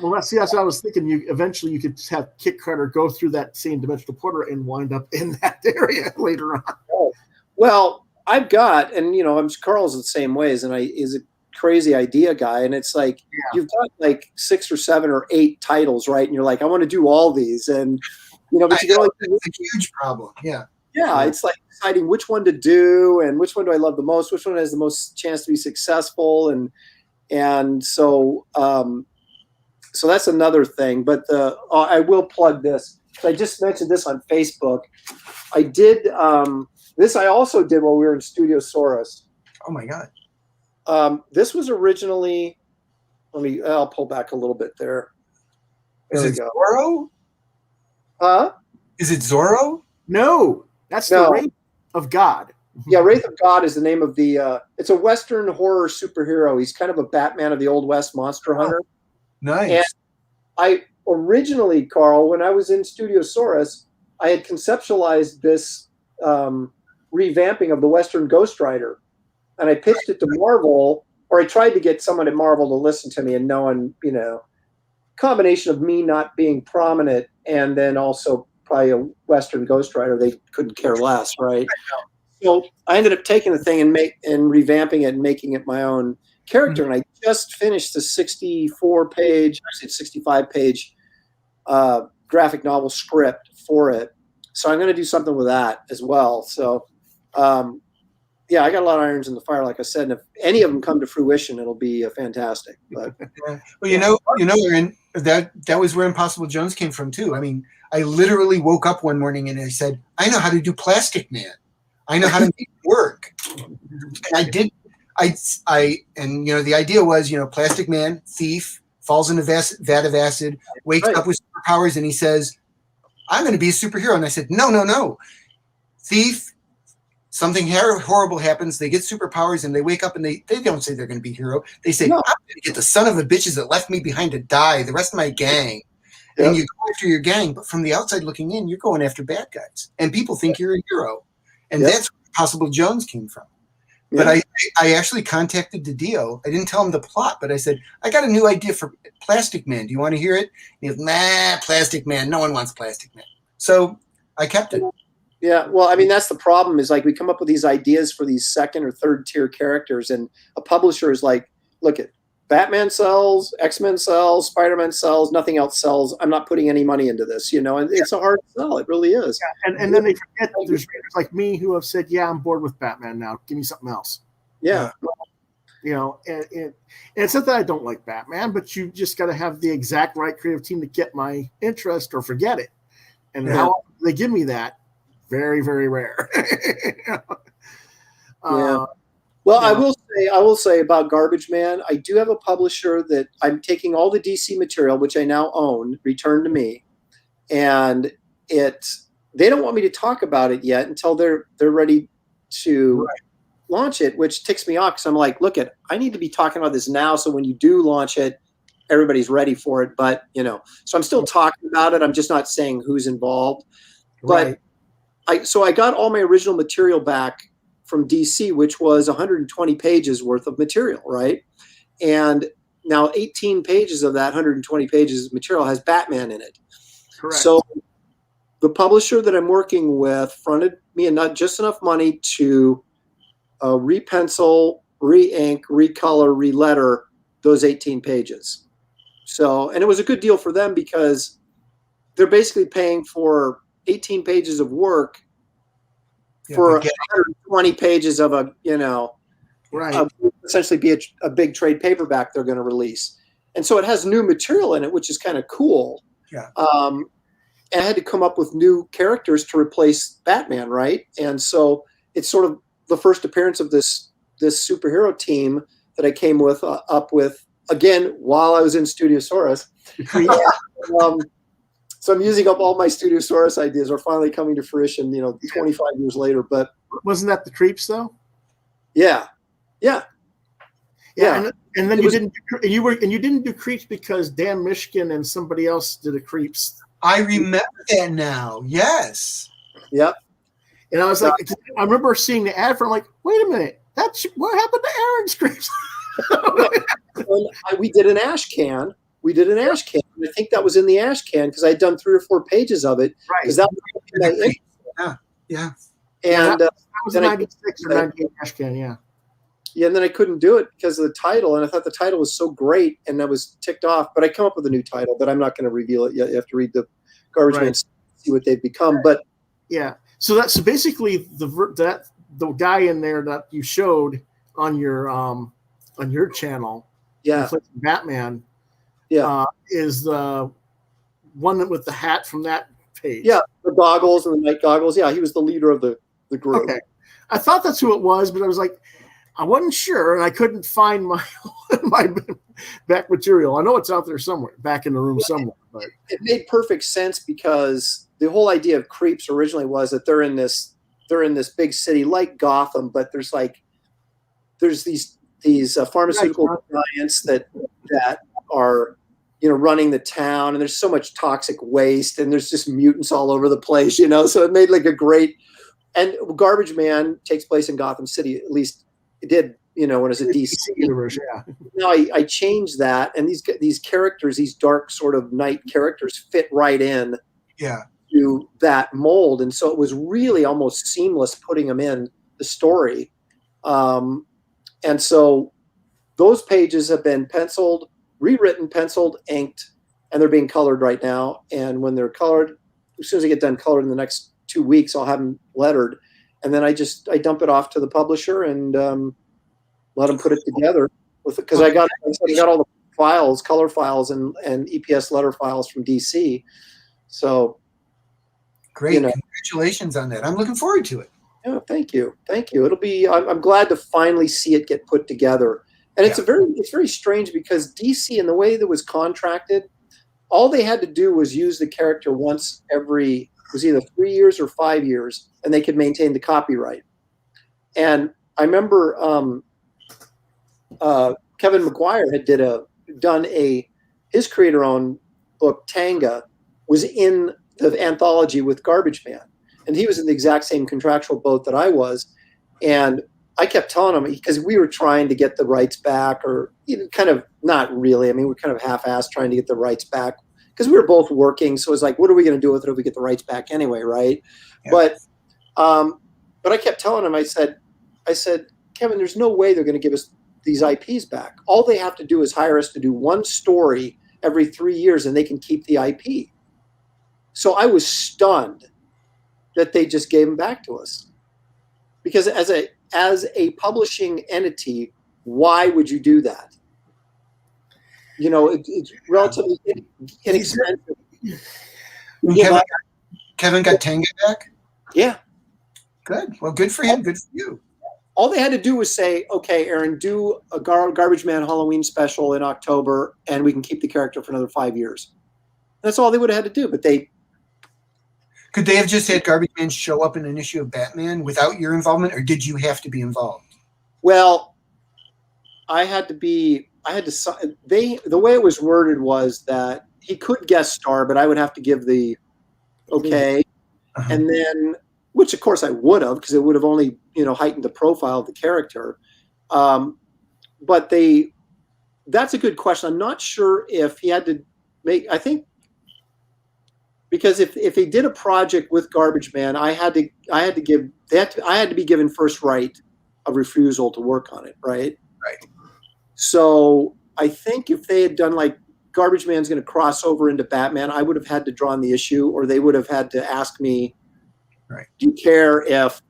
well, that's what I was thinking. Eventually you could have Kit Carter go through that same dimensional portal and wind up in that area later on. Oh. Well, I've got, and Carl's the same ways, and is a crazy idea guy, and it's like you've got like 6 or 7 or 8 titles, right? And you're like, I want to do all these, and but you can only it's a huge problem. Yeah. Yeah, it's like deciding which one to do and which one do I love the most, which one has the most chance to be successful, and so so that's another thing. But I will plug this. I just mentioned this on Facebook. I did. This I also did while we were in Studiosaurus. Oh my God. This was originally. I'll pull back a little bit there. Is it Zorro? Huh? Is it Zorro? No, that's the Wraith of God. Yeah, Wraith of God is the name of the. It's a Western horror superhero. He's kind of a Batman of the Old West monster hunter. Nice. And I originally, Carl, when I was in Studiosaurus, I had conceptualized this revamping of the Western Ghost Rider, and I pitched it to Marvel, or I tried to get someone at Marvel to listen to me, and no one, combination of me not being prominent and then also probably a Western Ghost Rider, they couldn't care less, right? So I ended up taking the thing and revamping it and making it my own character, and I just finished the 65-page graphic novel script for it. So I'm going to do something with that as well. So, I got a lot of irons in the fire, like I said, and if any of them come to fruition, it'll be fantastic. But well, Aaron, that was where Impossible Jones came from too. I mean, I literally woke up one morning and I said, I know how to do Plastic Man. I know how to make it work. And I did. The idea was, Plastic Man, thief, falls in a vat of acid, wakes up with superpowers, and he says, I'm going to be a superhero. And I said, no. Thief something horrible happens. They get superpowers and they wake up and they don't say they're going to be a hero. They say, No. I'm going to get the son of the bitches that left me behind to die, the rest of my gang. Yep. And you go after your gang, but from the outside looking in, you're going after bad guys. And people think you're a hero. And Yep. that's where Possible Jones came from. Yeah. But I actually contacted DiDio. I didn't tell him the plot, but I said, I got a new idea for Plastic Man. Do you want to hear it? He goes, nah, Plastic Man. No one wants Plastic Man. So I kept it. Yeah, well, I mean, that's the problem is like we come up with these ideas for these second or third tier characters, and a publisher is like, look, at Batman sells, X-Men sells, Spider-Man sells, nothing else sells. I'm not putting any money into this, and it's a hard sell. It really is. Yeah, and then they forget that there's readers like me who have said, yeah, I'm bored with Batman now. Give me something else. Yeah. And it's not that I don't like Batman, but you just got to have the exact right creative team to get my interest or forget it. And how often do they give me that? Very, very rare. Yeah. Well, I will say about Garbage Man, I do have a publisher that I'm taking all the DC material, which I now own, returned to me, and they don't want me to talk about it yet until they're ready to launch it, which ticks me off because I'm like, look, I need to be talking about this now, so when you do launch it, everybody's ready for it. But so I'm still talking about it. I'm just not saying who's involved. But I got all my original material back from DC, which was 120 pages worth of material, right? And now 18 pages of that 120 pages of material has Batman in it. Correct. So the publisher that I'm working with fronted me not just enough money to repencil, re-ink, recolor, re-letter those 18 pages. So, and it was a good deal for them because they're basically paying for 18 pages of work for 120 pages of essentially be a big trade paperback they're going to release. And so it has new material in it, which is kind of cool. Yeah. And I had to come up with new characters to replace Batman, right? And so it's sort of the first appearance of this superhero team that I came up with again while I was in Studiosaurus. So I'm using up all my Studiosaurus ideas are finally coming to fruition, 25 years later. But wasn't that the Creeps though? Yeah. And then you didn't do Creeps because Dan Michigan and somebody else did a Creeps. I remember that now. Yes. Yep. And I was like, I remember seeing the ad for. I'm like, wait a minute, what happened to Aaron's Creeps? We did an ash can. And I think that was in the ash can because I had done 3 or 4 pages of it. Right. Because that was Yeah. And that was a 96 or 98 ash can. Yeah. Yeah, and then I couldn't do it because of the title, and I thought the title was so great, and I was ticked off. But I come up with a new title, but I'm not going to reveal it yet. You have to read the Garbage Man, see what they've become. But yeah, so basically the guy in there that you showed on your channel, Batman, is the one with the hat from that page. Yeah, the goggles and the night goggles. Yeah, he was the leader of the group. Okay, I thought that's who it was, but I was like, I wasn't sure, and I couldn't find my back material. I know it's out there somewhere, back in the room somewhere. But it made perfect sense because the whole idea of Creeps originally was that they're in this big city like Gotham, but there's these pharmaceutical giants that are running the town, and there's so much toxic waste, and there's just mutants all over the place, So it made like a great. And Garbage Man takes place in Gotham City, at least. It did, when it was a DC universe. Yeah. Now I changed that, and these characters, these dark sort of night characters, fit right in to that mold, and so it was really almost seamless putting them in the story. And so those pages have been penciled, rewritten, penciled, inked, and they're being colored right now. And when they're colored, as soon as I get done colored in the next 2 weeks, I'll have them lettered. And then I dump it off to the publisher and let them put it together because I got all the files, color files, and EPS letter files from DC. So great, congratulations on that! I'm looking forward to it. Yeah, thank you. It'll be. I'm glad to finally see it get put together. And it's very strange because DC, in the way that was contracted, all they had to do was use the character once every. It was either 3 years or 5 years, and they could maintain the copyright. And I remember Kevin McGuire had done his creator-owned book, Tanga, was in the anthology with Garbage Man. And he was in the exact same contractual boat that I was. And I kept telling him, because we were trying to get the rights back, or kind of not really. I mean, we're kind of half-assed trying to get the rights back because we were both working. So it was like, what are we going to do with it if we get the rights back anyway, right? Yeah. But I kept telling him, I said, Kevin, there's no way they're going to give us these IPs back. All they have to do is hire us to do one story every 3 years, and they can keep the IP. So I was stunned that they just gave them back to us. Because as a publishing entity, why would you do that? It's relatively inexpensive. Kevin got Tanga back? Yeah. Good. Well, good for him. Good for you. All they had to do was say, okay, Aaron, do a Garbage Man Halloween special in October, and we can keep the character for another 5 years. That's all they would have had to do. But could they have just had Garbage Man show up in an issue of Batman without your involvement, or did you have to be involved? Well, the way it was worded was that he could guest star, but I would have to give the okay. Uh-huh. And then, which of course I would have, because it would have only, heightened the profile of the character. But that's a good question. I'm not sure if he had to I think, because if he did a project with Garbage Man, I had to be given first right of refusal to work on it, right? Right. So I think if they had done like Garbage Man's going to cross over into Batman, I would have had to draw on the issue, or they would have had to ask me, right, do you care if,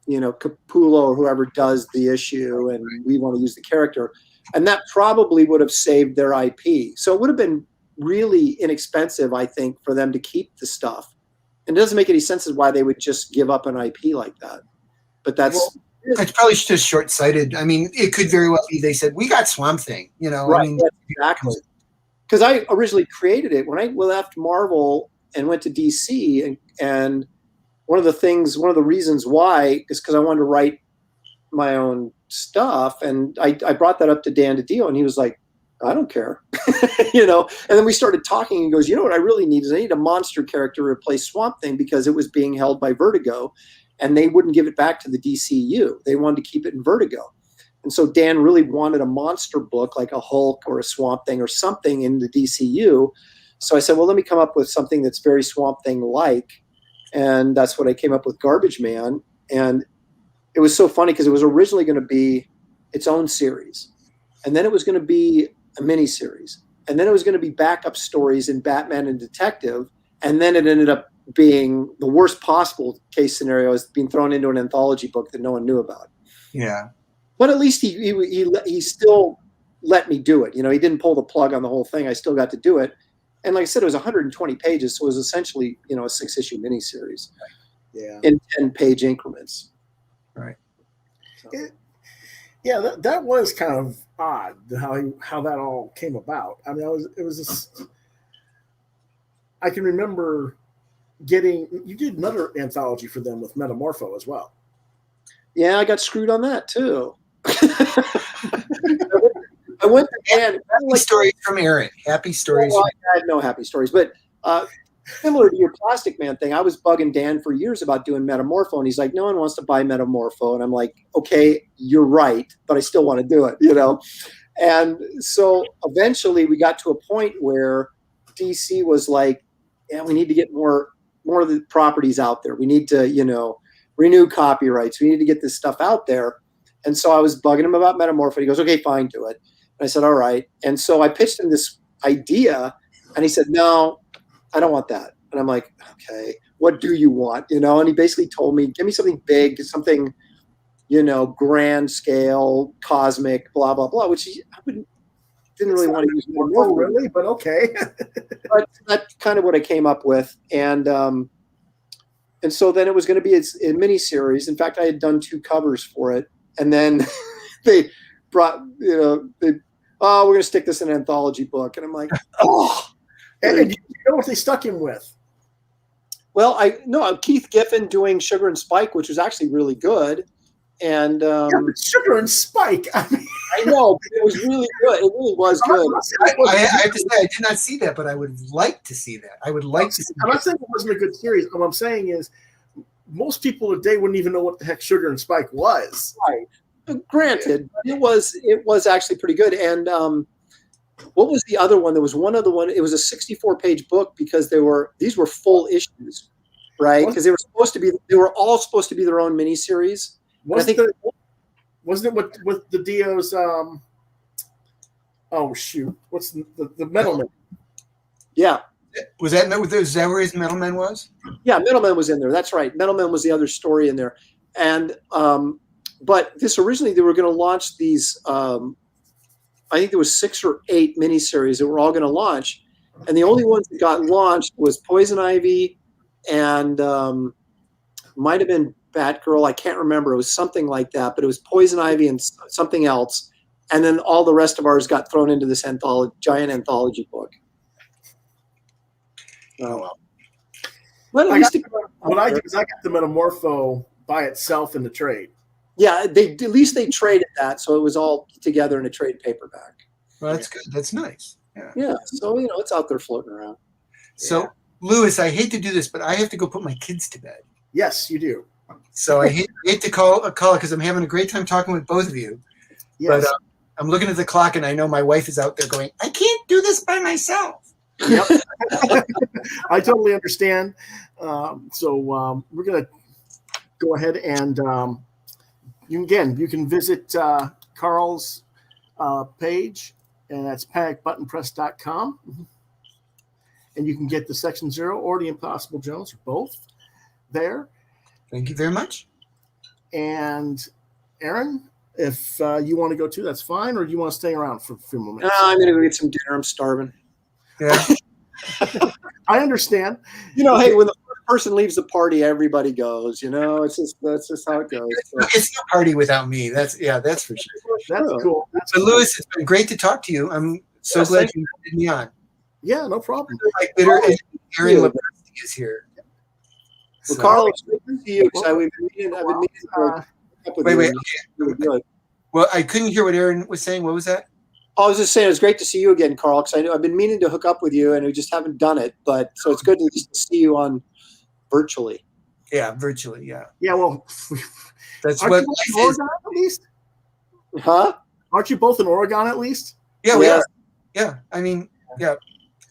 Capullo or whoever does the issue and we want to use the character? And that probably would have saved their IP. So it would have been really inexpensive, I think, for them to keep the stuff. And it doesn't make any sense as why they would just give up an IP like that. But it's probably just short-sighted. I mean, it could very well be they said, we got Swamp Thing, Right, I mean, exactly. Because I originally created it when I left Marvel and went to DC, and one of the reasons why is because I wanted to write my own stuff, and I brought that up to Dan DiDio, and he was like, I don't care, and then we started talking, and he goes, what I really need is I need a monster character to replace Swamp Thing, because it was being held by Vertigo, and they wouldn't give it back to the DCU. They wanted to keep it in Vertigo. And so Dan really wanted a monster book like a Hulk or a Swamp Thing or something in the DCU. So I said, well, let me come up with something that's very Swamp Thing-like. And that's what I came up with, Garbage Man. And it was so funny because it was originally going to be its own series. And then it was going to be a miniseries. And then it was going to be backup stories in Batman and Detective. And then it ended up being the worst possible case scenario, is being thrown into an anthology book that no one knew about. Yeah. But at least he still let me do it. He didn't pull the plug on the whole thing. I still got to do it. And like I said, it was 120 pages. So it was essentially, a 6-issue miniseries. Yeah. In 10-page increments. Right. So. That was kind of odd how that all came about. I mean, I can remember you did another anthology for them with Metamorpho as well. Yeah, I got screwed on that too. I went to Dan. Happy stories from Aaron. Happy stories. Well, I had no happy stories, but similar to your Plastic Man thing, I was bugging Dan for years about doing Metamorpho, and he's like, no one wants to buy Metamorpho. And I'm like, okay, you're right, but I still want to do it, And so eventually we got to a point where DC was like, yeah, we need to get more of the properties out there. We need to, renew copyrights. We need to get this stuff out there. And so I was bugging him about Metamorpho. He goes, okay, fine, do it. And I said, all right. And so I pitched him this idea, and he said, no, I don't want that. And I'm like, okay, what do you want? And he basically told me, give me something big, something, grand scale, cosmic, blah, blah, blah, which didn't really want to use Metamorpho. Really, but okay. But that's kind of what I came up with. And so then it was going to be a mini-series. In fact, I had done 2 covers for it. And then they brought, we're going to stick this in an anthology book. And I'm like, oh. And you know what they stuck him with? Well, Keith Giffen doing Sugar and Spike, which was actually really good. And Sugar and Spike. I mean, I know, but it was really good. It really was good. I have to say, I did not see that, but I would like to see that. I would like to see I'm not saying it wasn't a good series. What I'm saying is most people today wouldn't even know what the heck Sugar and Spike was. Right. Granted, it was actually pretty good. And what was the other one? There was one other one. It was a 64-page book because these were full issues, right? Because they were all supposed to be their own miniseries. Wasn't it with the Dio's? Oh shoot! What's the Metal Man? Yeah. Was that where his Metal Man was? Yeah, Metal Man was in there. That's right. Metal Man was the other story in there. And but this originally they were going to launch these. I think there was 6 or 8 miniseries that were all going to launch, and the only ones that got launched was Poison Ivy, and might have been Batgirl. I can't remember. It was something like that, but it was Poison Ivy and something else, and then all the rest of ours got thrown into this giant anthology book. Well, at what I did is I got the Metamorpho by itself in the trade. Yeah, at least they traded that, so it was all together in a trade paperback. Well, that's good. That's nice. Yeah. So it's out there floating around. So, Louis, I hate to do this, but I have to go put my kids to bed. Yes, you do. So I hate to call it because I'm having a great time talking with both of you. Yes. But I'm looking at the clock, and I know my wife is out there going, I can't do this by myself. Yep. I totally understand. So we're going to go ahead and you can visit Karl's page, and that's panicbuttonpress.com. And you can get the Section 0 or the Impossible Jones, or both, there. Thank you very much. And Aaron, if you want to go too, that's fine. Or do you want to stay around for a few more minutes? I'm going to go get some dinner. I'm starving. Yeah. I understand. Hey, when the first person leaves the party, everybody goes. That's just how it goes. So. It's no party without me. That's for sure. That's cool. But Louis, it's been great to talk to you. I'm so glad you had me on. Yeah, no problem. Like Aaron Lopresti is here. Well, Karl, it's good to see you. I've been meaning to wait. Well, I couldn't hear what Aaron was saying. What was that? I was just saying it was great to see you again, Karl, because I've been meaning to hook up with you, and we just haven't done it. But so it's good to see you on virtually. Yeah, virtually. Yeah. Yeah. Well, that's what. Life in Oregon at least? Huh? Aren't you both in Oregon at least? Yeah, we are. Yeah, I mean, yeah,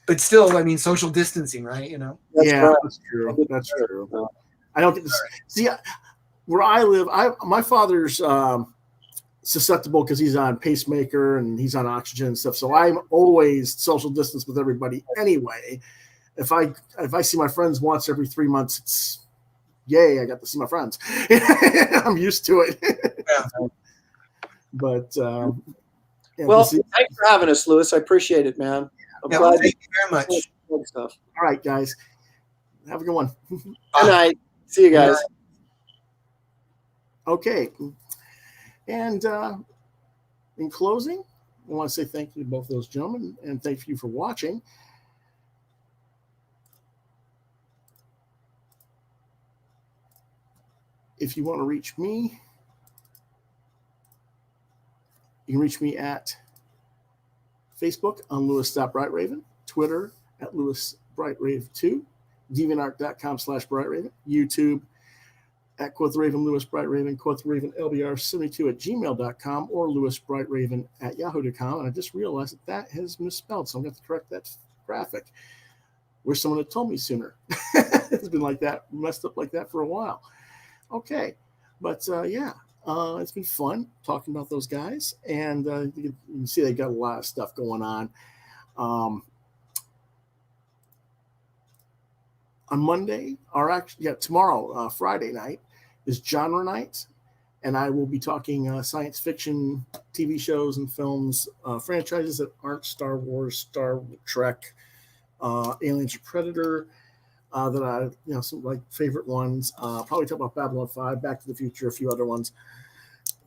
but still, I mean, social distancing, right? That's true. That's true. I don't get this. See, where I live, my father's susceptible because he's on pacemaker and he's on oxygen and stuff. So I'm always social distance with everybody anyway. If I see my friends once every 3 months, it's yay, I got to see my friends. I'm used to it. Yeah. But well, thanks for having us, Louis. I appreciate it, man. I'm glad. Thank you very much. All right, guys. Have a good one. Good night. See you guys. Okay. And in closing, I want to say thank you to both those gentlemen, and thank you for watching. If you want to reach me, you can reach me at Facebook on Louis.BrightRaven, Twitter at LouisBrightRave2, DeviantArt.com/BrightRaven, YouTube at QuothRaven, LouisBrightRaven, QuothRavenLBR72 at gmail.com, or LouisBrightRaven at yahoo.com. And I just realized that has misspelled, so I'm going to have to correct that graphic. Wish someone had told me sooner. It's been like that, messed up like that for a while. Okay, but it's been fun talking about those guys, and you can see they got a lot of stuff going on. On Monday, or actually, tomorrow, Friday night, is genre night, and I will be talking science fiction TV shows and films, franchises that aren't Star Wars, Star Trek, Aliens or Predator, that I, some like favorite ones. Probably talk about Babylon 5, Back to the Future, a few other ones.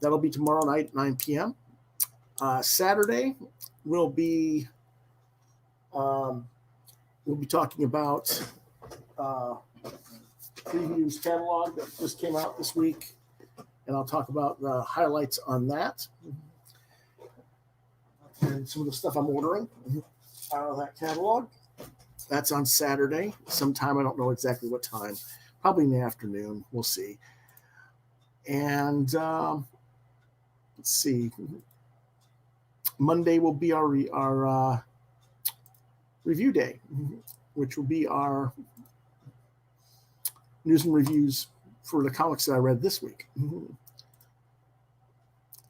That'll be tomorrow night at 9 p.m. Saturday, we'll be talking about Previews catalog that just came out this week, and I'll talk about the highlights on that and some of the stuff I'm ordering out of that catalog. That's on Saturday sometime. I don't know exactly what time. Probably in the afternoon. We'll see. And let's see. Monday will be our review day, which will be our news and reviews for the comics that I read this week.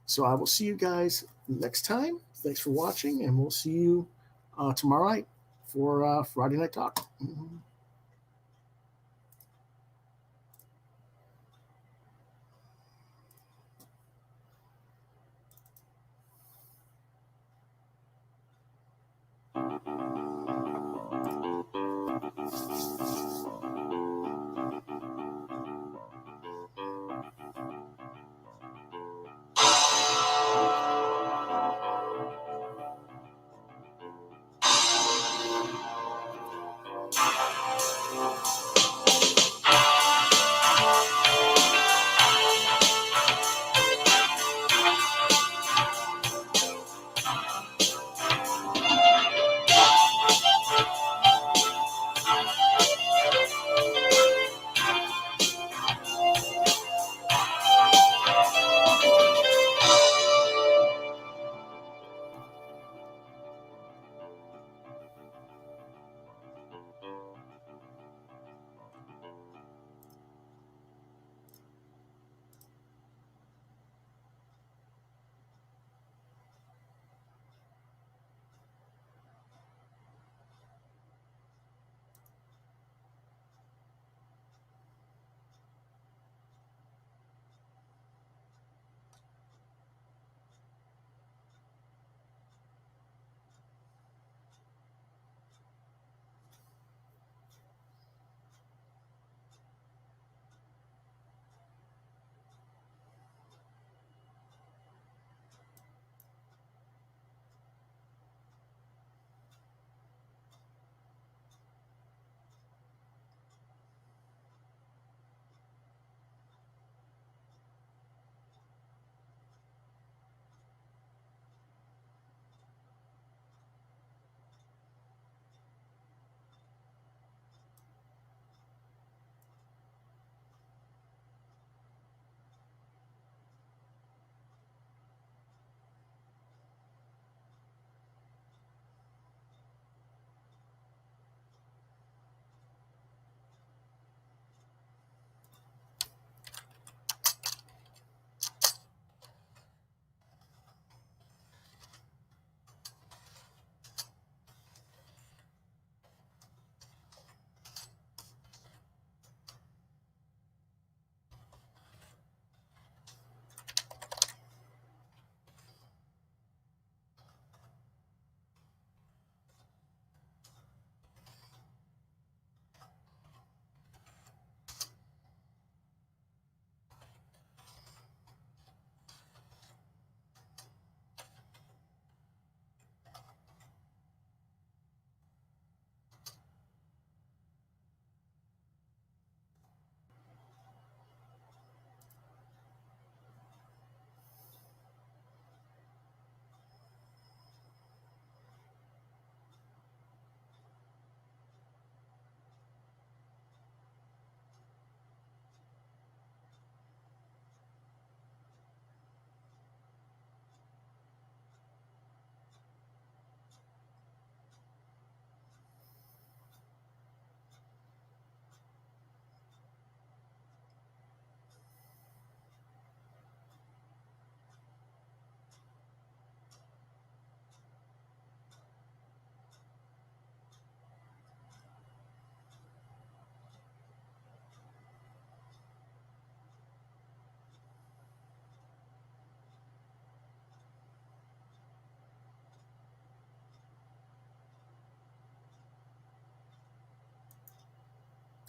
So I will see you guys next time. Thanks for watching, and we'll see you tomorrow night for Friday Night Talk.